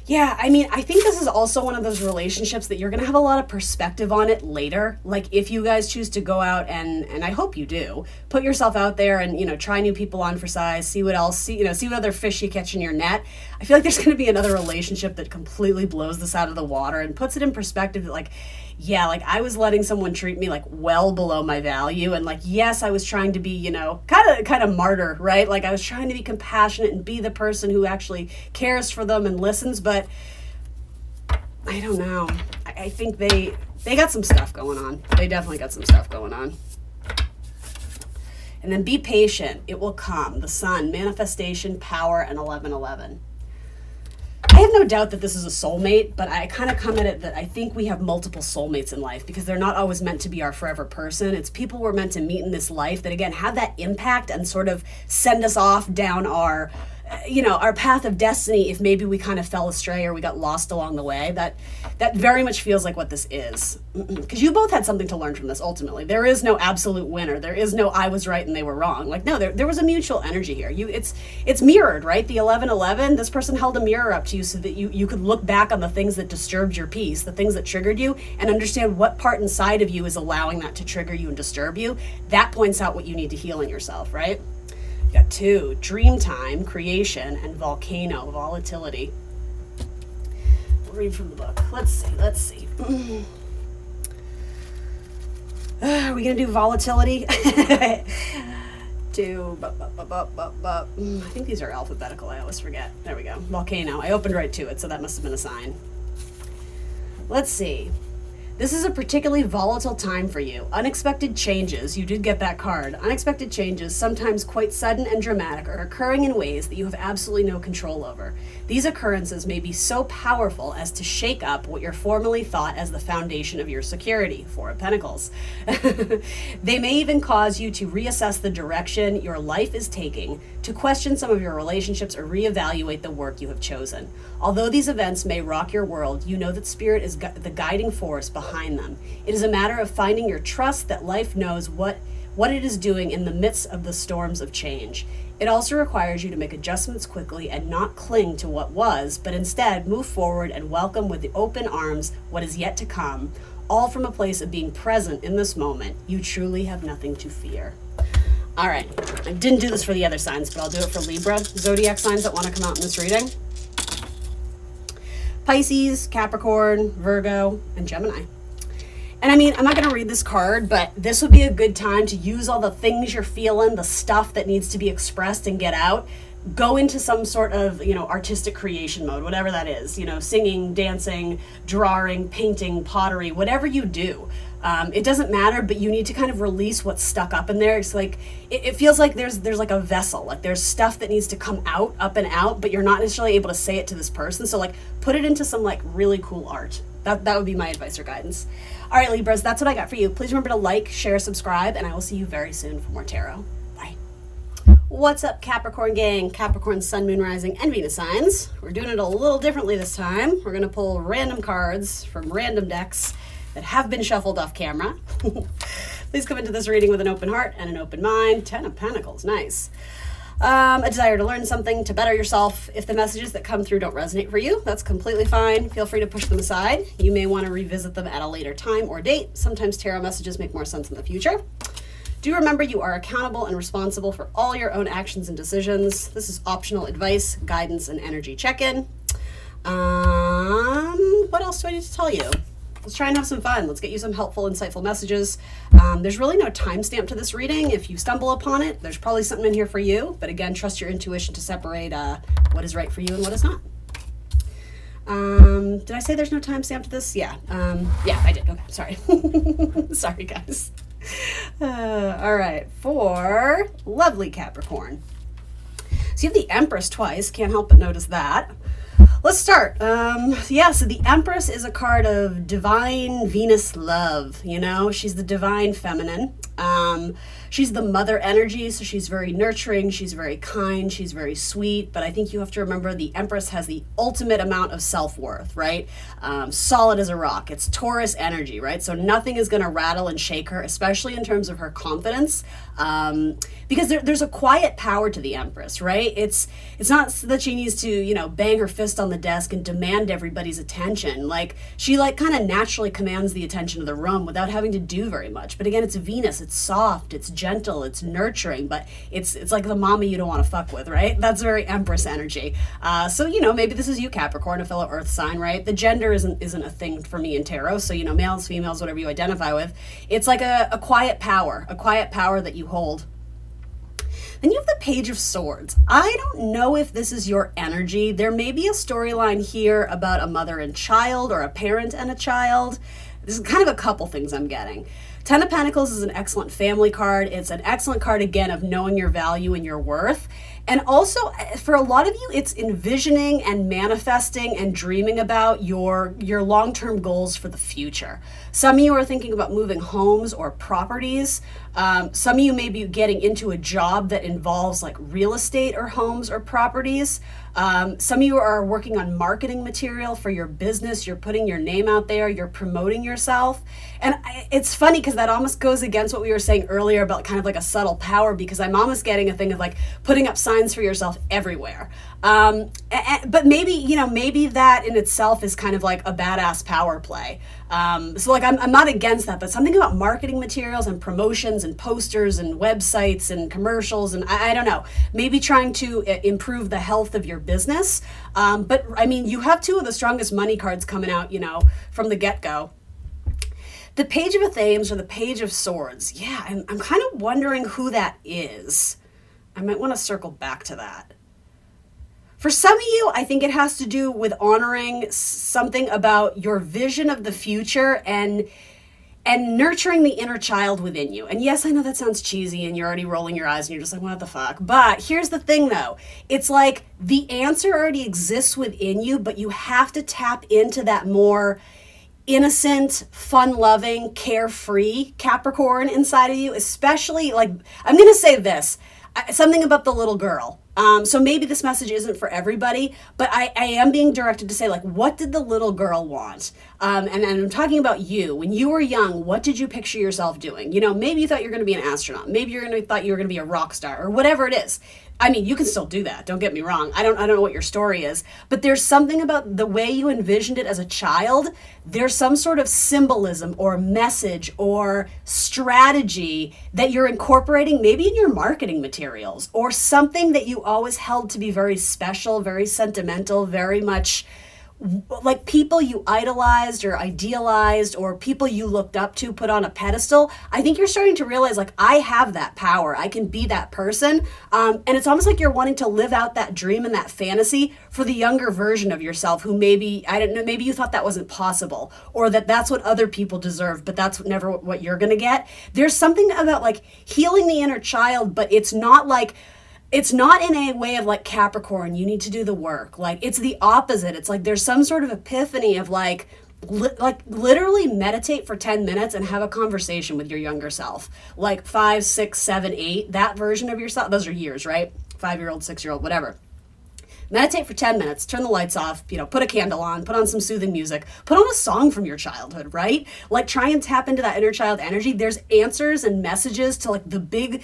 Yeah, I mean, I think this is also one of those relationships that you're going to have a lot of perspective on it later. Like, if you guys choose to go out and I hope you do, put yourself out there and, you know, try new people on for size, see what else, see what other fish you catch in your net. I feel like there's going to be another relationship that completely blows this out of the water and puts it in perspective that, like, yeah, like, I was letting someone treat me, like, well below my value. And, like, yes, I was trying to be, you know, kind of martyr, right? Like, I was trying to be compassionate and be the person who actually cares for them and listens. But I don't know. I think they got some stuff going on. They definitely got some stuff going on. And then be patient. It will come. The Sun, manifestation, power, and 1111. I have no doubt that this is a soulmate, but I kind of come at it that I think we have multiple soulmates in life because they're not always meant to be our forever person. It's people we're meant to meet in this life that, again, have that impact and sort of send us off down our path of destiny if maybe we kind of fell astray or we got lost along the way. That very much feels like what this is. Because you both had something to learn from this, ultimately. There is no absolute winner. There is no I was right and they were wrong. Like, no, there was a mutual energy here. It's mirrored, right? The 1111, this person held a mirror up to you so that you could look back on the things that disturbed your peace, the things that triggered you, and understand what part inside of you is allowing that to trigger you and disturb you. That points out what you need to heal in yourself, right? Got 2, dream time, creation, and volcano, volatility. We'll read from the book. Let's see. Are we going to do volatility? I think these are alphabetical. I always forget. There we go. Volcano. I opened right to it, so that must have been a sign. Let's see. This is a particularly volatile time for you. Unexpected changes, you did get that card. Unexpected changes, sometimes quite sudden and dramatic, are occurring in ways that you have absolutely no control over. These occurrences may be so powerful as to shake up what you formerly thought as the foundation of your security, 4 of Pentacles. They may even cause you to reassess the direction your life is taking, to question some of your relationships, or reevaluate the work you have chosen. Although these events may rock your world, you know that Spirit is the guiding force behind them. It is a matter of finding your trust that life knows what it is doing in the midst of the storms of change. It also requires you to make adjustments quickly and not cling to what was, but instead move forward and welcome with the open arms what is yet to come, all from a place of being present in this moment. You truly have nothing to fear. All right, I didn't do this for the other signs, but I'll do it for Libra zodiac signs that want to come out in this reading. Pisces, Capricorn, Virgo, and Gemini. And I mean, I'm not going to read this card, but this would be a good time to use all the things you're feeling, the stuff that needs to be expressed and get out. Go into some sort of, artistic creation mode, whatever that is, singing, dancing, drawing, painting, pottery, whatever you do. It doesn't matter, but you need to kind of release what's stuck up in there. It's like, it feels like there's like a vessel, like there's stuff that needs to come out, up and out, but you're not necessarily able to say it to this person. So like put it into some like really cool art. That would be my advice or guidance. All right, Libras, that's what I got for you. Please remember to like, share, subscribe, and I will see you very soon for more tarot. Bye. What's up, Capricorn gang? Capricorn, Sun, Moon, Rising, and Venus signs. We're doing it a little differently this time. We're going to pull random cards from random decks that have been shuffled off camera. Please come into this reading with an open heart and an open mind. 10 of Pentacles, nice. A desire to learn something, to better yourself. If the messages that come through don't resonate for you, that's completely fine. Feel free to push them aside. You may want to revisit them at a later time or date. Sometimes tarot messages make more sense in the future. Do remember you are accountable and responsible for all your own actions and decisions. This is optional advice, guidance, and energy check-in. What else do I need to tell you? Let's try and have some fun. Let's get you some helpful, insightful messages. There's really no timestamp to this reading. If you stumble upon it, there's probably something in here for you. But again, trust your intuition to separate what is right for you and what is not. Did I say there's no timestamp to this? Yeah. Yeah, I did. Okay, sorry. Sorry, guys. All right, for lovely Capricorn. So you have the Empress twice. Can't help but notice that. Let's start. So the Empress is a card of divine Venus love. You know, she's the divine feminine. She's the mother energy, so she's very nurturing, she's very kind, she's very sweet, but I think you have to remember the Empress has the ultimate amount of self-worth, right? Solid as a rock. It's Taurus energy, right? So nothing is going to rattle and shake her, especially in terms of her confidence, because there's a quiet power to the Empress, right? It's not that she needs to, you know, bang her fist on the desk and demand everybody's attention. Like, she kind of naturally commands the attention of the room without having to do very much. But again, it's Venus, it's soft, it's gentle, it's nurturing, but it's like the mama you don't want to fuck with, right? That's very Empress energy. So, you know, maybe this is you, Capricorn, a fellow earth sign, right? The gender isn't a thing for me in tarot. So, you know, males, females, whatever you identify with, it's like a quiet power that you hold. Then you have the Page of Swords. I don't know if this is your energy. There may be a storyline here about a mother and child or a parent and a child. This is kind of a couple things I'm getting. Ten of Pentacles is an excellent family card. It's an excellent card, again, of knowing your value and your worth. And also, for a lot of you, it's envisioning and manifesting and dreaming about your long-term goals for the future. Some of you are thinking about moving homes or properties. Some of you may be getting into a job that involves like real estate or homes or properties. Some of you are working on marketing material for your business. You're putting your name out there. You're promoting yourself. And it's funny because that almost goes against what we were saying earlier about kind of like a subtle power, because I'm almost getting a thing of like putting up signs for yourself everywhere. But maybe, you know, maybe that in itself is kind of like a badass power play. So like I'm not against that, but something about marketing materials and promotions and posters and websites and commercials and I don't know, maybe trying to improve the health of your business. But I mean, you have two of the strongest money cards coming out, you know, from the get-go. The Page of Athame or the Page of Swords. Yeah, I'm kind of wondering who that is. I might want to circle back to that. For some of you, I think it has to do with honoring something about your vision of the future and nurturing the inner child within you. And yes, I know that sounds cheesy and you're already rolling your eyes and you're just like, what the fuck? But here's the thing though. It's like the answer already exists within you, but you have to tap into that more innocent, fun-loving, carefree Capricorn inside of you, especially like, I'm going to say this, something about the little girl. So maybe this message isn't for everybody, but I am being directed to say, like, what did the little girl want? And I'm talking about you. When you were young, what did you picture yourself doing? You know, maybe you thought you were going to be an astronaut. Maybe thought you were going to be a rock star or whatever it is. I mean, you can still do that. Don't get me wrong. I don't know what your story is, but there's something about the way you envisioned it as a child. There's some sort of symbolism or message or strategy that you're incorporating maybe in your marketing materials or something that you always held to be very special, very sentimental, very much like people you idolized or idealized or people you looked up to, put on a pedestal. I think you're starting to realize, like, I have that power. I can be that person. And it's almost like you're wanting to live out that dream and that fantasy for the younger version of yourself who maybe, I don't know, maybe you thought that wasn't possible or that's what other people deserve, but that's never what you're going to get. There's something about like healing the inner child, but it's not in a way of like Capricorn, you need to do the work. Like it's the opposite. It's like there's some sort of epiphany of like literally meditate for 10 minutes and have a conversation with your younger self. Like 5, 6, 7, 8, that version of yourself. Those are years, right? 5-year-old, 6-year-old, whatever. Meditate for 10 minutes, turn the lights off, you know, put a candle on, put on some soothing music, put on a song from your childhood, right? Like try and tap into that inner child energy. There's answers and messages to like the big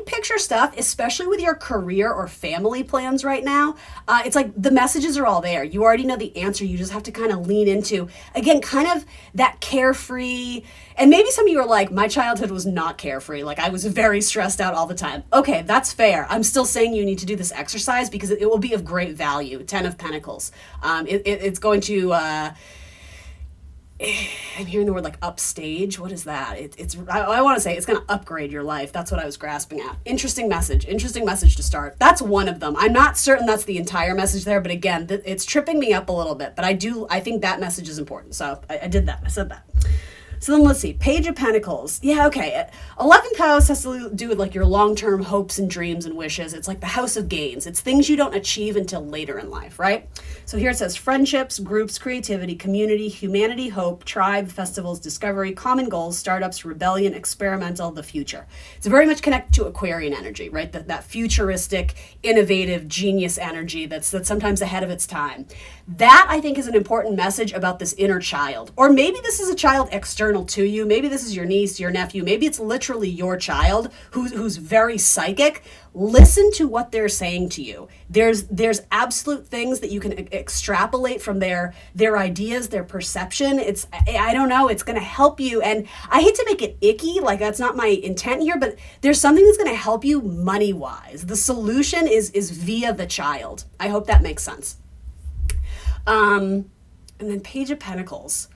picture stuff, especially with your career or family plans right now. It's like the messages are all there. You already know the answer. You just have to kind of lean into, again, kind of that carefree. And maybe some of you are like, my childhood was not carefree. Like I was very stressed out all the time. Okay, that's fair. I'm still saying you need to do this exercise because it will be of great value. 10 of Pentacles. It's going to, I'm hearing the word like upstage. What is that? I want to say it's going to upgrade your life. That's what I was grasping at. Interesting message to start. That's one of them. I'm not certain that's the entire message there, but again, it's tripping me up a little bit, but I think that message is important. So I did that. I said that. So then let's see, Page of Pentacles. Yeah, okay. 11th house has to do with like your long-term hopes and dreams and wishes. It's like the house of gains. It's things you don't achieve until later in life, right? So here it says friendships, groups, creativity, community, humanity, hope, tribe, festivals, discovery, common goals, startups, rebellion, experimental, the future. It's very much connected to Aquarian energy, right? That futuristic, innovative, genius energy that's sometimes ahead of its time. That, I think, is an important message about this inner child. Or maybe this is a child external to you. Maybe this is your niece, your nephew. Maybe it's literally your child who's very psychic. Listen to what they're saying to you. There's absolute things that you can extrapolate from their ideas, their perception. I don't know, it's going to help you. And I hate to make it icky, like that's not my intent here, but there's something that's going to help you money-wise. The solution is via the child. I hope that makes sense. And then Page of Pentacles.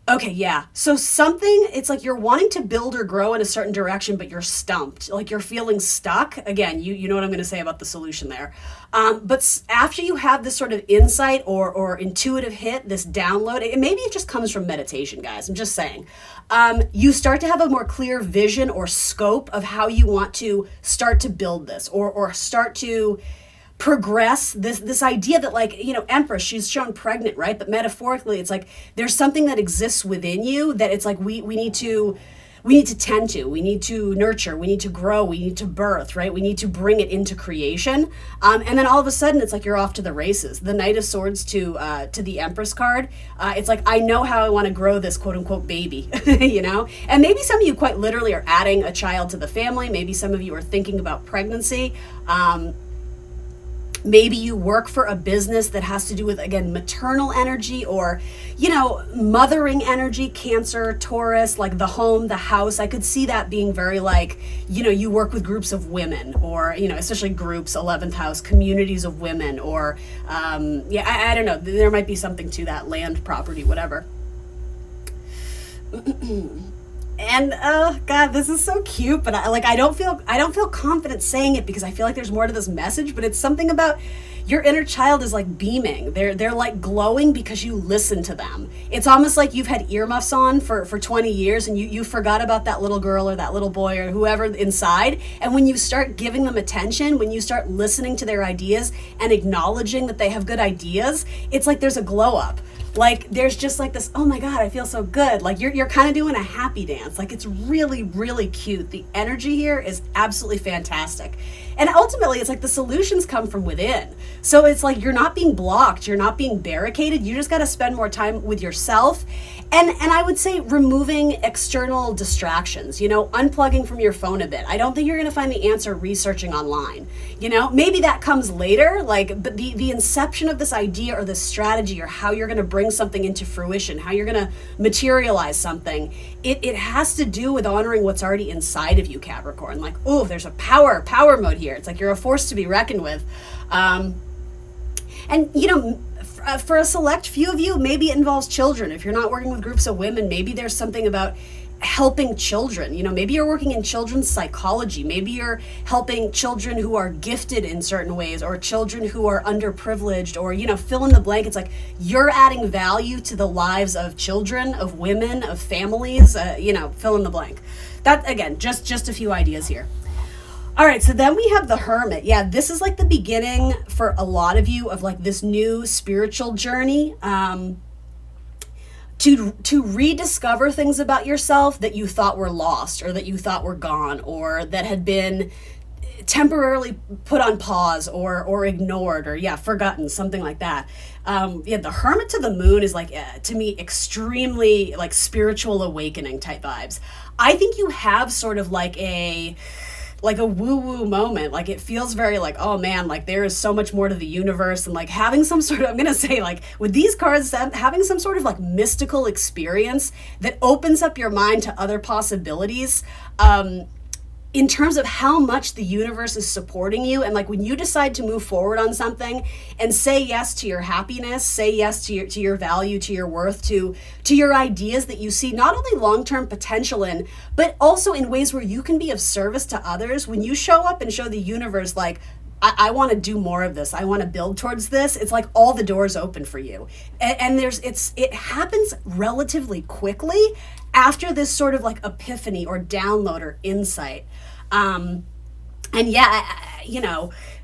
Okay, yeah. So it's like you're wanting to build or grow in a certain direction, but you're stumped. Like you're feeling stuck. Again, you know what I'm going to say about the solution there. But after you have this sort of insight or intuitive hit, this download, maybe it just comes from meditation, guys. I'm just saying. You start to have a more clear vision or scope of how you want to start to build this or start to progress this idea that, like, you know, Empress, she's shown pregnant, right? But metaphorically, it's like there's something that exists within you that it's like we need to tend to, we need to nurture, we need to grow, we need to birth, right? We need to bring it into creation. And then all of a sudden it's like you're off to the races. The Knight of Swords to the Empress card. It's like, I know how I want to grow this quote unquote baby, you know? And maybe some of you quite literally are adding a child to the family. Maybe some of you are thinking about pregnancy. Maybe you work for a business that has to do with, again, maternal energy or, you know, mothering energy, Cancer, Taurus, like the home, the house. I could see that being very like, you know, you work with groups of women or, you know, especially groups, 11th house, communities of women or, I don't know. There might be something to that, land, property, whatever. And God, this is so cute, but I don't feel confident saying it because I feel like there's more to this message, but it's something about your inner child is like beaming. They're like glowing because you listen to them. It's almost like you've had earmuffs on for 20 years and you forgot about that little girl or that little boy or whoever inside. And when you start giving them attention, when you start listening to their ideas and acknowledging that they have good ideas, it's like there's a glow up. Like there's just like this, oh my God, I feel so good. Like you're kind of doing a happy dance. Like it's really, really cute. The energy here is absolutely fantastic. And ultimately it's like the solutions come from within. So it's like you're not being blocked, you're not being barricaded. You just got to spend more time with yourself. And I would say removing external distractions, you know, unplugging from your phone a bit. I don't think you're going to find the answer researching online. You know, maybe that comes later, like, but the inception of this idea or this strategy or how you're going to bring something into fruition, how you're going to materialize something, it has to do with honoring what's already inside of you, Capricorn. Like, oh, there's a power mode here. It's like you're a force to be reckoned with. And, you know, for a select few of you, maybe it involves children. If you're not working with groups of women, maybe there's something about helping children. You know, maybe you're working in children's psychology. Maybe you're helping children who are gifted in certain ways or children who are underprivileged or, you know, fill in the blank. It's like you're adding value to the lives of children, of women, of families, you know, fill in the blank. That, again, just a few ideas here. All right, so then we have the Hermit. Yeah, this is like the beginning for a lot of you of like this new spiritual journey to rediscover things about yourself that you thought were lost or that you thought were gone or that had been temporarily put on pause or ignored or forgotten, something like that. The Hermit to the Moon is like, to me, extremely like spiritual awakening type vibes. I think you have sort of like a woo-woo moment. Like it feels very like, oh man, like there is so much more to the universe, and like having some sort of, I'm gonna say, like with these cards, having some sort of like mystical experience that opens up your mind to other possibilities. in terms of how much the universe is supporting you. And like when you decide to move forward on something and say yes to your happiness, say yes to your value, to your worth, to your ideas that you see not only long-term potential in, but also in ways where you can be of service to others. When you show up and show the universe, like, I want to do more of this, I want to build towards this, it's like all the doors open for you. And it happens relatively quickly after this sort of like epiphany or download or insight. And yeah,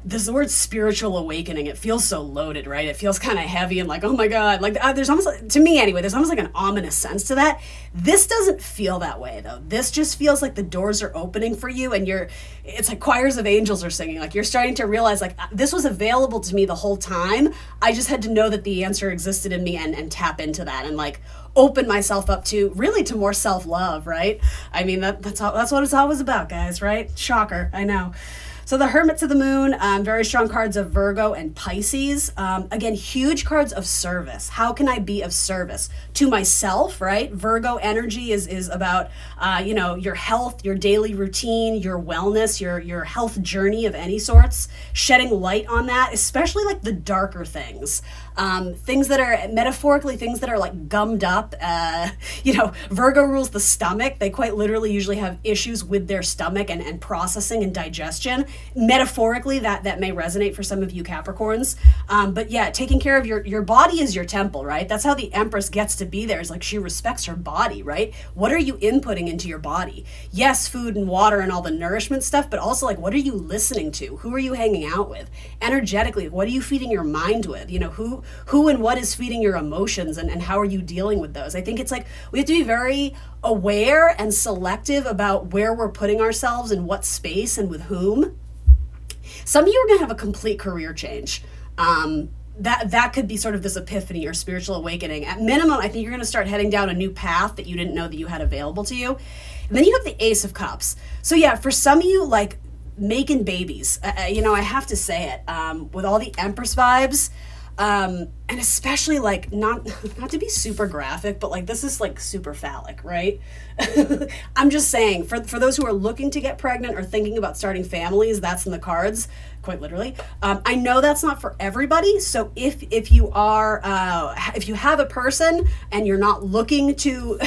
this word spiritual awakening, it feels so loaded, right? It feels kind of heavy and like, oh my God, like there's almost, to me anyway, there's almost like an ominous sense to that. This doesn't feel that way though. This just feels like the doors are opening for you and it's like choirs of angels are singing. Like you're starting to realize like this was available to me the whole time. I just had to know that the answer existed in me and tap into that and like open myself up to really to more self-love, right? I mean, that's what it's always about, guys, right? Shocker, I know. So the Hermit to the Moon, very strong cards of Virgo and Pisces. Again, huge cards of service. How can I be of service to myself, right? Virgo energy is about, your health, your daily routine, your wellness, your health journey of any sorts, shedding light on that, especially like the darker things. Things that are metaphorically things that are like gummed up. Virgo rules the stomach. They quite literally usually have issues with their stomach and processing and digestion. Metaphorically, that may resonate for some of you Capricorns. But yeah, taking care of your body is your temple, right? That's how the Empress gets to be there, is like she respects her body, right? What are you inputting into your body? Yes, food and water and all the nourishment stuff, but also like what are you listening to? Who are you hanging out with? Energetically, what are you feeding your mind with? Who and what is feeding your emotions and how are you dealing with those? I think it's like we have to be very aware and selective about where we're putting ourselves in what space and with whom. Some of you are going to have a complete career change. That could be sort of this epiphany or spiritual awakening. At minimum, I think you're going to start heading down a new path that you didn't know that you had available to you. And then you have the Ace of Cups. So yeah, for some of you, like making babies, I have to say it, with all the Empress vibes, and especially like not to be super graphic, but like this is like super phallic, right? I'm just saying for those who are looking to get pregnant or thinking about starting families, that's in the cards, quite literally. I know that's not for everybody. So if you are, if you have a person and you're not looking to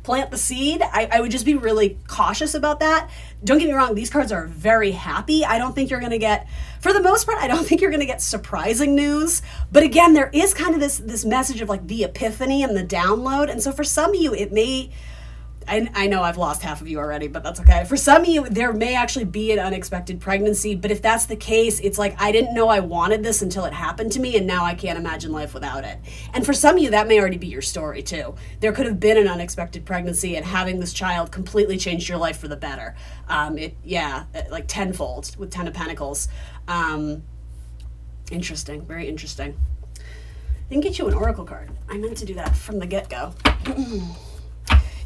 plant the seed, I would just be really cautious about that. Don't get me wrong, these cards are very happy. I don't think you're going to get, for the most part, I don't think you're going to get surprising news. But again, there is kind of this message of like the epiphany and the download. And so for some of you, it may, I know I've lost half of you already, but that's okay. For some of you, there may actually be an unexpected pregnancy. But if that's the case, it's like, I didn't know I wanted this until it happened to me. And now I can't imagine life without it. And for some of you, that may already be your story too. There could have been an unexpected pregnancy and having this child completely changed your life for the better. Like tenfold with 10 of Pentacles. Interesting, very interesting. I didn't get you an oracle card. I meant to do that from the get-go.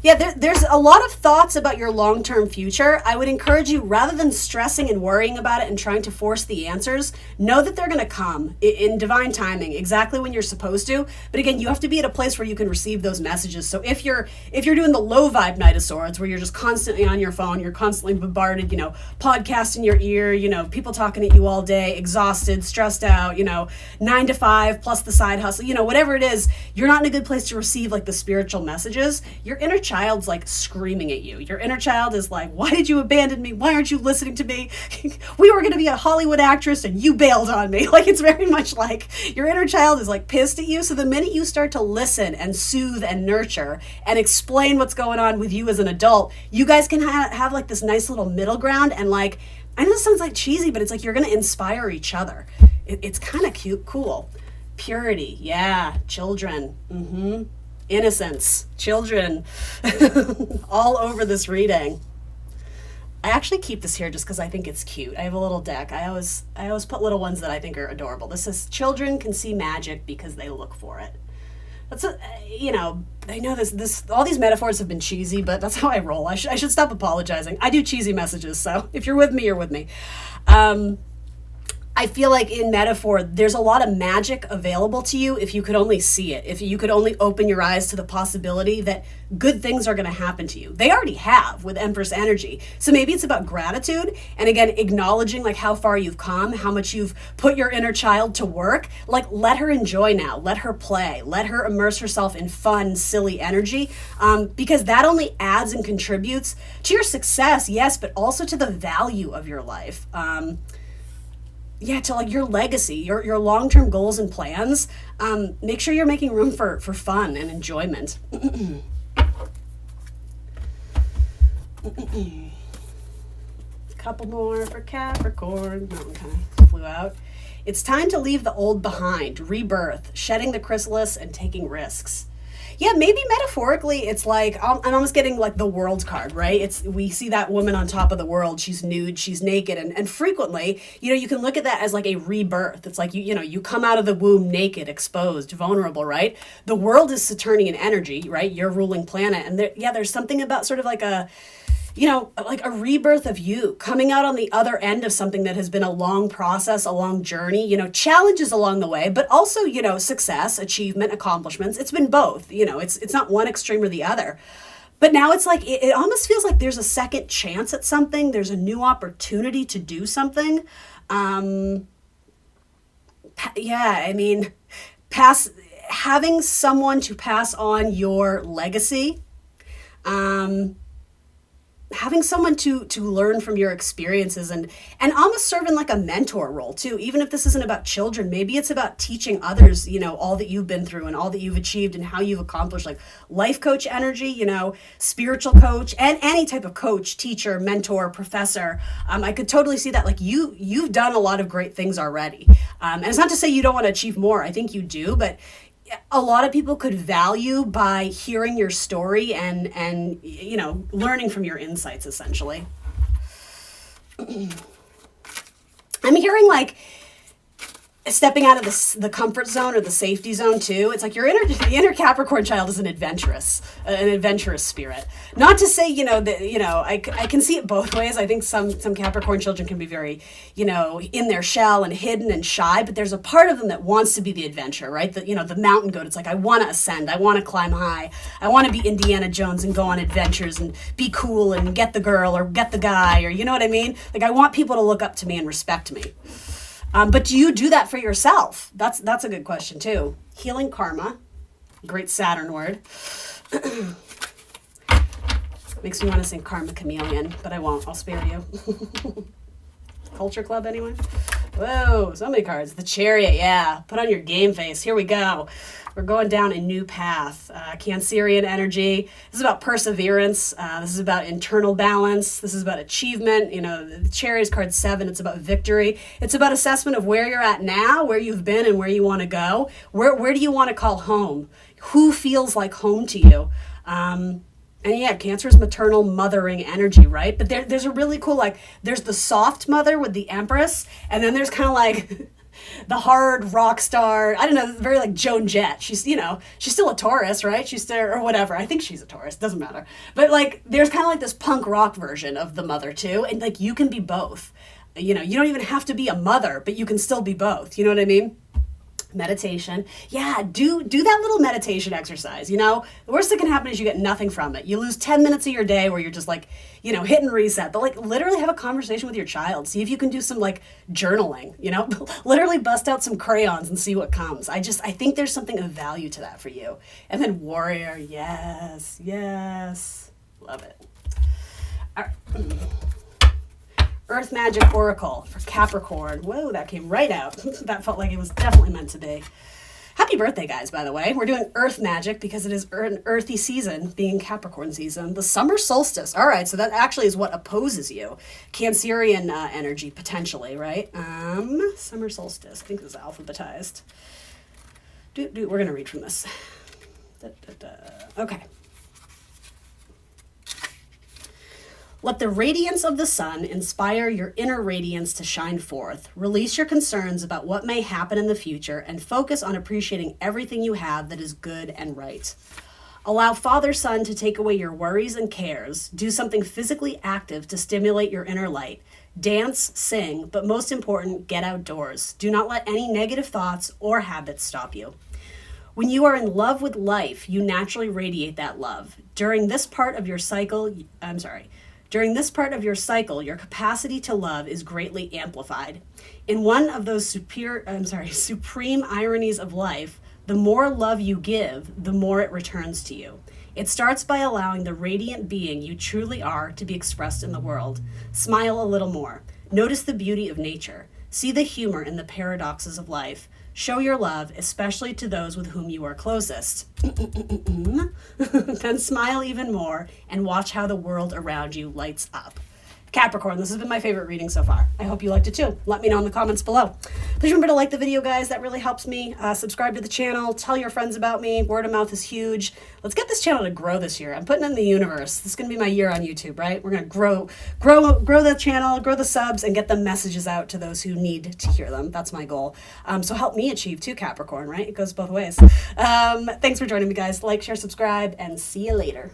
Yeah, there's a lot of thoughts about your long-term future. I would encourage you, rather than stressing and worrying about it and trying to force the answers, know that they're going to come in divine timing, exactly when you're supposed to. But again, you have to be at a place where you can receive those messages. So if you're doing the low vibe Knight of Swords, where you're just constantly on your phone, you're constantly bombarded, podcast in your ear, people talking at you all day, exhausted, stressed out, 9 to 5 plus the side hustle, whatever it is, you're not in a good place to receive like the spiritual messages. Your inner child's like screaming at you. Your inner child is like, why did you abandon me? Why aren't you listening to me? We were going to be a Hollywood actress and you bailed on me. Like, it's very much like your inner child is like pissed at you. So the minute you start to listen and soothe and nurture and explain what's going on with you as an adult, you guys can have like this nice little middle ground. And like, I know this sounds like cheesy, but it's like you're going to inspire each other. It's kind of cute, cool. Purity. Yeah. Children. Innocence, children, all over this reading. I actually keep this here just because I think it's cute. I have a little deck. I always put little ones that I think are adorable. This says, children can see magic because they look for it. That's I know this all these metaphors have been cheesy, but that's how I roll. I should stop apologizing. I do cheesy messages, so if you're with me, you're with me. I feel like in metaphor, there's a lot of magic available to you if you could only see it, if you could only open your eyes to the possibility that good things are going to happen to you. They already have with Empress energy. So maybe it's about gratitude and again, acknowledging like how far you've come, how much you've put your inner child to work. Like let her enjoy now, let her play, let her immerse herself in fun, silly energy, because that only adds and contributes to your success, yes, but also to the value of your life. To like your legacy, your long-term goals and plans. Make sure you're making room for fun and enjoyment. A couple more for Capricorn. That one kind of flew out. It's time to leave the old behind, rebirth, shedding the chrysalis and taking risks. Yeah, maybe metaphorically, it's like, I'm almost getting like the world card, right? We see that woman on top of the world, she's nude, she's naked, and frequently, you can look at that as like a rebirth. It's like, you come out of the womb naked, exposed, vulnerable, right? The world is Saturnian energy, right? Your ruling planet. And there's something about sort of like like a rebirth of you coming out on the other end of something that has been a long process, a long journey, challenges along the way, but also, success, achievement, accomplishments. It's been both, it's not one extreme or the other. But now it's like, it almost feels like there's a second chance at something. There's a new opportunity to do something. Having someone to pass on your legacy, having someone to learn from your experiences and almost serving like a mentor role too. Even if this isn't about children, maybe it's about teaching others, all that you've been through and all that you've achieved and how you've accomplished, like life coach energy, spiritual coach, and any type of coach, teacher, mentor, professor. I could totally see that. Like you've done a lot of great things already. And it's not to say you don't want to achieve more. I think you do, but a lot of people could value by hearing your story and learning from your insights, essentially. I'm hearing like stepping out of the comfort zone or the safety zone too. It's like the inner Capricorn child is an adventurous spirit. Not to say, I can see it both ways. I think some Capricorn children can be very, in their shell and hidden and shy, but there's a part of them that wants to be the adventure, right? The mountain goat. It's like, I want to ascend. I want to climb high. I want to be Indiana Jones and go on adventures and be cool and get the girl or get the guy, or you know what I mean? Like I want people to look up to me and respect me. But do you do that for yourself? That's a good question too. Healing karma, great Saturn word. Makes me want to sing Karma Chameleon, but I won't. I'll spare you. Culture Club, anyone? Whoa, so many cards. The Chariot, yeah. Put on your game face. Here we go. We're going down a new path. Cancerian energy. This is about perseverance. This is about internal balance. This is about achievement. The Chariot is card 7. It's about victory. It's about assessment of where you're at now, where you've been, and where you want to go. Where do you want to call home? Who feels like home to you? And yeah, Cancer is maternal mothering energy, right? But there's a really cool, there's the soft mother with the Empress, and then there's kind of like the hard rock star, I don't know, very like Joan Jett. She's still a Taurus, right? She's still, or whatever. I think she's a Taurus, doesn't matter. But there's kind of like this punk rock version of the mother too. And you can be both. You don't even have to be a mother, but you can still be both. You know what I mean? Meditation. Yeah, do that little meditation exercise. The worst that can happen is you get nothing from it. You lose 10 minutes of your day where you're just hit and reset. But literally have a conversation with your child. See if you can do some journaling, literally bust out some crayons and see what comes. I think there's something of value to that for you. And then warrior. Yes. Love it. All right. Earth Magic Oracle for Capricorn. Whoa, that came right out. That felt like it was definitely meant to be. Happy birthday, guys, by the way. We're doing Earth Magic because it is an earthy season, being Capricorn season. The summer solstice. All right, so that actually is what opposes you. Cancerian energy, potentially, right? Summer solstice. I think this is alphabetized. We're going to read from this. Okay. Let the radiance of the sun inspire your inner radiance to shine forth. Release your concerns about what may happen in the future and focus on appreciating everything you have that is good and right. Allow Father Sun to take away your worries and cares. Do something physically active to stimulate your inner light. Dance, sing, but most important, get outdoors. Do not let any negative thoughts or habits stop you. When you are in love with life, you naturally radiate that love. During this part of your cycle, your capacity to love is greatly amplified. In one of those supreme ironies of life, the more love you give, the more it returns to you. It starts by allowing the radiant being you truly are to be expressed in the world. Smile a little more. Notice the beauty of nature. See the humor in the paradoxes of life. Show your love, especially to those with whom you are closest. Then smile even more and watch how the world around you lights up. Capricorn, this has been my favorite reading so far. I hope you liked it too. Let me know in the comments below. Please remember to like the video, guys. That really helps me. Subscribe to the channel. Tell your friends about me. Word of mouth is huge. Let's get this channel to grow this year. I'm putting it in the universe. This is going to be my year on YouTube, right? We're going to grow the channel, grow the subs, and get the messages out to those who need to hear them. That's my goal. So help me achieve too, Capricorn, right? It goes both ways. Thanks for joining me, guys. Like, share, subscribe, and see you later.